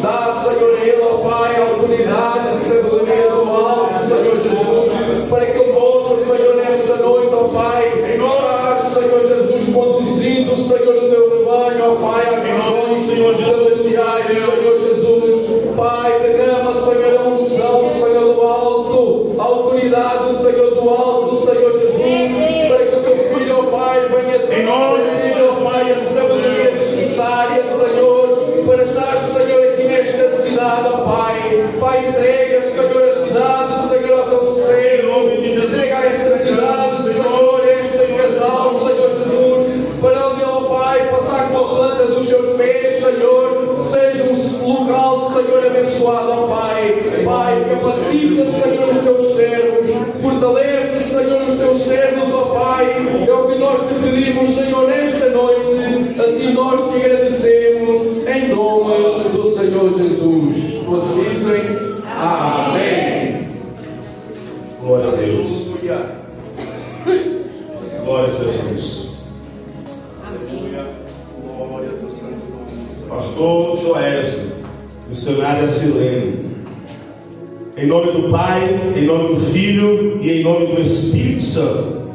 dá, Senhor, ele, ó Pai, autoridade, sabedoria do alto, Senhor Jesus, para que eu possa, Senhor, nesta noite, ó Pai, estar, Senhor Jesus, conduzindo, Senhor, o Teu rebanho, ó Pai, a visões, Senhor, celestiais, Senhor Jesus. Pai, derrama, Senhor, a unção, Senhor, do alto, a autoridade, Senhor, do alto, Senhor Jesus, para que o Teu Filho, ó Pai, venha transmitir, ó Pai, a sabedoria necessária, Senhor, para estar, Senhor, aqui nesta cidade, ó Pai. Pai, entrega, Senhor, a cidade, Senhor, ao Teu servo, entrega a esta cidade, Senhor, este casal, Senhor Jesus, para onde, ó Pai, passar com a planta dos Seus pés, Senhor, seja um local, Senhor, abençoado, ó Pai. Pai, capacita, Senhor, os Teus servos, fortalece, Senhor, os Teus servos, ó Pai. É o que nós te pedimos, Senhor, nesta noite, assim nós te agradecemos, em nome do Senhor Jesus. Todos dizem amém. Glória a Deus. Glória a Jesus. Aleluia. Glória a Deus. pastor Joésio, missionária Silene. Em nome do Pai, em nome do Filho e em nome do Espírito Santo,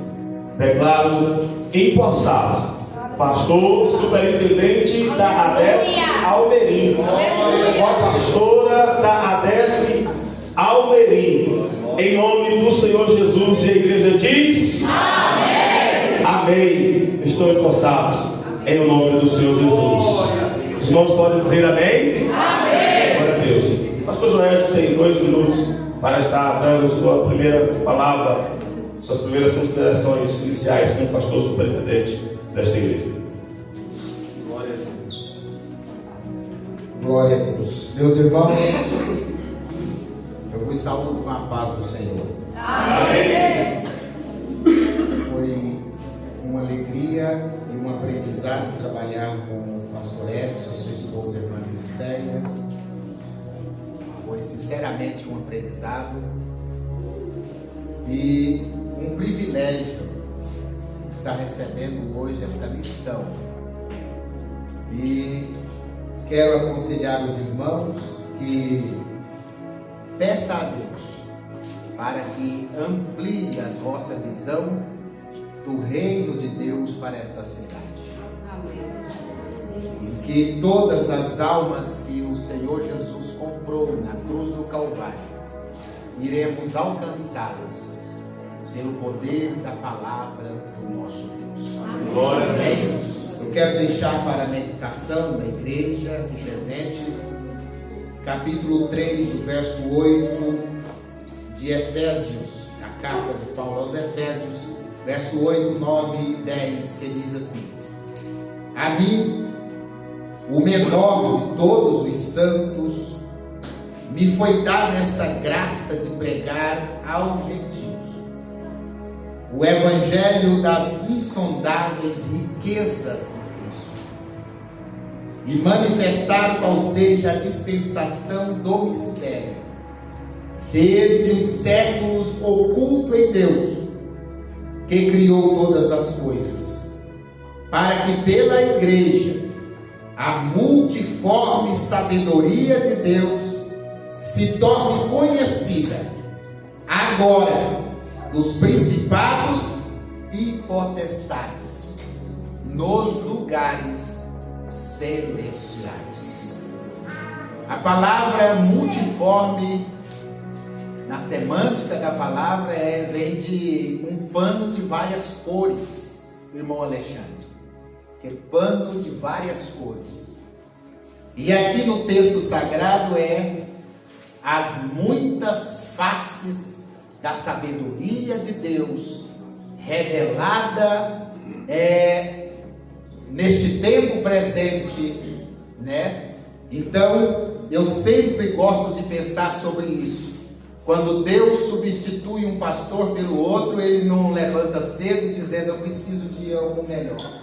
declaro empossados pastor superintendente da ADEF Almerim, a pastora da ADEF Almerim, em nome do Senhor Jesus, e a igreja diz: amém. Amém. Estão empossados em nome do Senhor Jesus. Os irmãos podem dizer amém? Amém. Glória a Deus. Pastor Joésio tem 2 minutos para estar dando sua primeira palavra, suas primeiras considerações iniciais como pastor superintendente desta igreja. Glória a Deus. Glória a Deus. Meus irmãos, eu vos saúdo com a paz do Senhor. Amém. Foi uma alegria e um aprendizado trabalhar com o pastor Edson, a sua esposa, a irmã Lucélia. Foi sinceramente um aprendizado e um privilégio estar recebendo hoje esta missão. E quero aconselhar os irmãos que peça a Deus para que amplie a vossa visão do reino de Deus para esta cidade. E que todas as almas que o Senhor Jesus comprou na cruz do Calvário, iremos alcançá-las pelo poder da palavra do nosso Deus. Glória a Amém? Deus. Eu quero deixar para a meditação da igreja aqui presente, capítulo 3, o verso 8 de Efésios, a carta de Paulo aos Efésios, verso 8, 9 e 10, que diz assim: a mim, o menor de todos os santos, me foi dada esta graça de pregar aos gentios o evangelho das insondáveis riquezas de Cristo e manifestar qual seja a dispensação do mistério, desde os séculos oculto em Deus, que criou todas as coisas, para que pela igreja a multiforme sabedoria de Deus se torne conhecida agora dos principados e potestades nos lugares celestiais. A palavra multiforme, na semântica da palavra, vem de um pano de várias cores, irmão Alexandre. Que pano de várias cores. E aqui no texto sagrado as muitas faces da sabedoria de Deus revelada neste tempo presente, né? Então eu sempre gosto de pensar sobre isso. Quando Deus substitui um pastor pelo outro, ele não levanta cedo dizendo: eu preciso de algo melhor.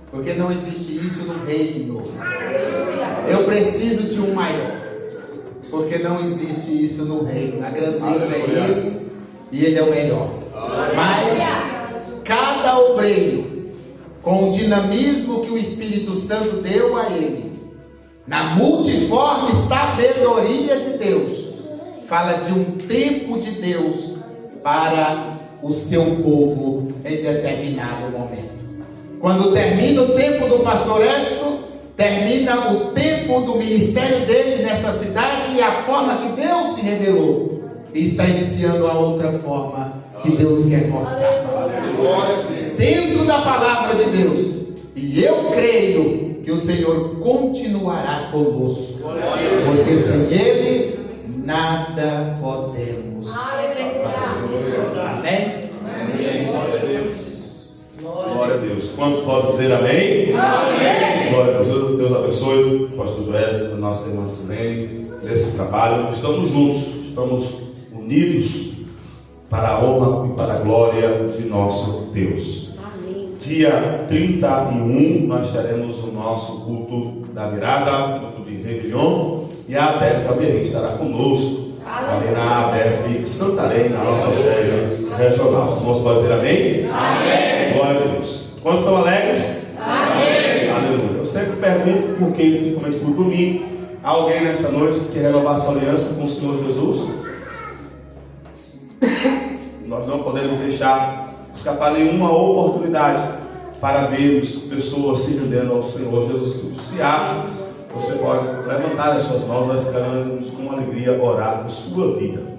Porque não existe isso no reino. Eu preciso de um maior. Porque não existe isso no reino. A grandeza é Ele e Ele é o melhor. Mas cada obreiro, com o dinamismo que o Espírito Santo deu a ele, na multiforme sabedoria de Deus, fala de um tempo de Deus para o seu povo em determinado momento. Quando termina o tempo do pastor Edson, termina o tempo do ministério dele nesta cidade e a forma que Deus se revelou. E está iniciando a outra forma que Deus quer mostrar. Dentro da palavra de Deus. E eu creio que o Senhor continuará conosco. Porque sem Ele, nada podemos fazer. Amém? Glória a Deus. Quantos podem dizer amém? Amém. Glória a Deus. Deus abençoe o pastor Joésio, a nossa irmã Silene, nesse trabalho. Estamos juntos, estamos unidos para a honra e para a glória de nosso Deus. Amém. Dia 31 nós teremos o nosso culto da virada, culto de Réveillon, e a ADEF Almerim estará conosco, ali na ADEF Santarém, na nossa sede regional. Os irmãos podem dizer amém? Amém. Glória a Deus. Quantos estão alegres? Amém. Aleluia. Eu sempre pergunto pergunto porque, principalmente por domingo, há alguém nesta noite que quer renovar essa aliança com o Senhor Jesus? Nós não podemos deixar escapar nenhuma oportunidade para vermos pessoas se rendendo ao Senhor Jesus Cristo. Se há, você pode levantar as suas mãos, nós queremos com alegria orar por sua vida.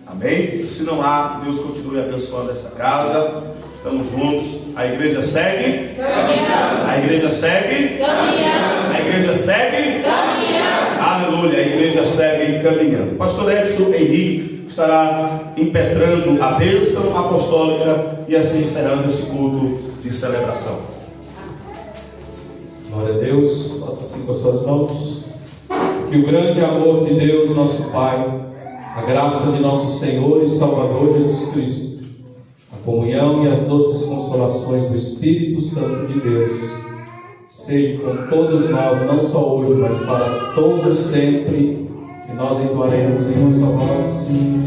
Amém? Se não há, Deus continue abençoando esta casa. Estamos juntos. A igreja segue caminhando. A igreja segue caminhando. A igreja segue caminhando. Aleluia. A igreja segue caminhando. Pastor Edson Henrique estará impetrando a bênção apostólica e assim encerrando este culto de celebração. Glória a Deus. Faça assim com as suas mãos. Que o grande amor de Deus, nosso Pai, a graça de nosso Senhor e Salvador Jesus Cristo, a comunhão e as doces consolações do Espírito Santo de Deus, seja com todos nós, não só hoje, mas para todos sempre, e nós entoaremos em uma só voz.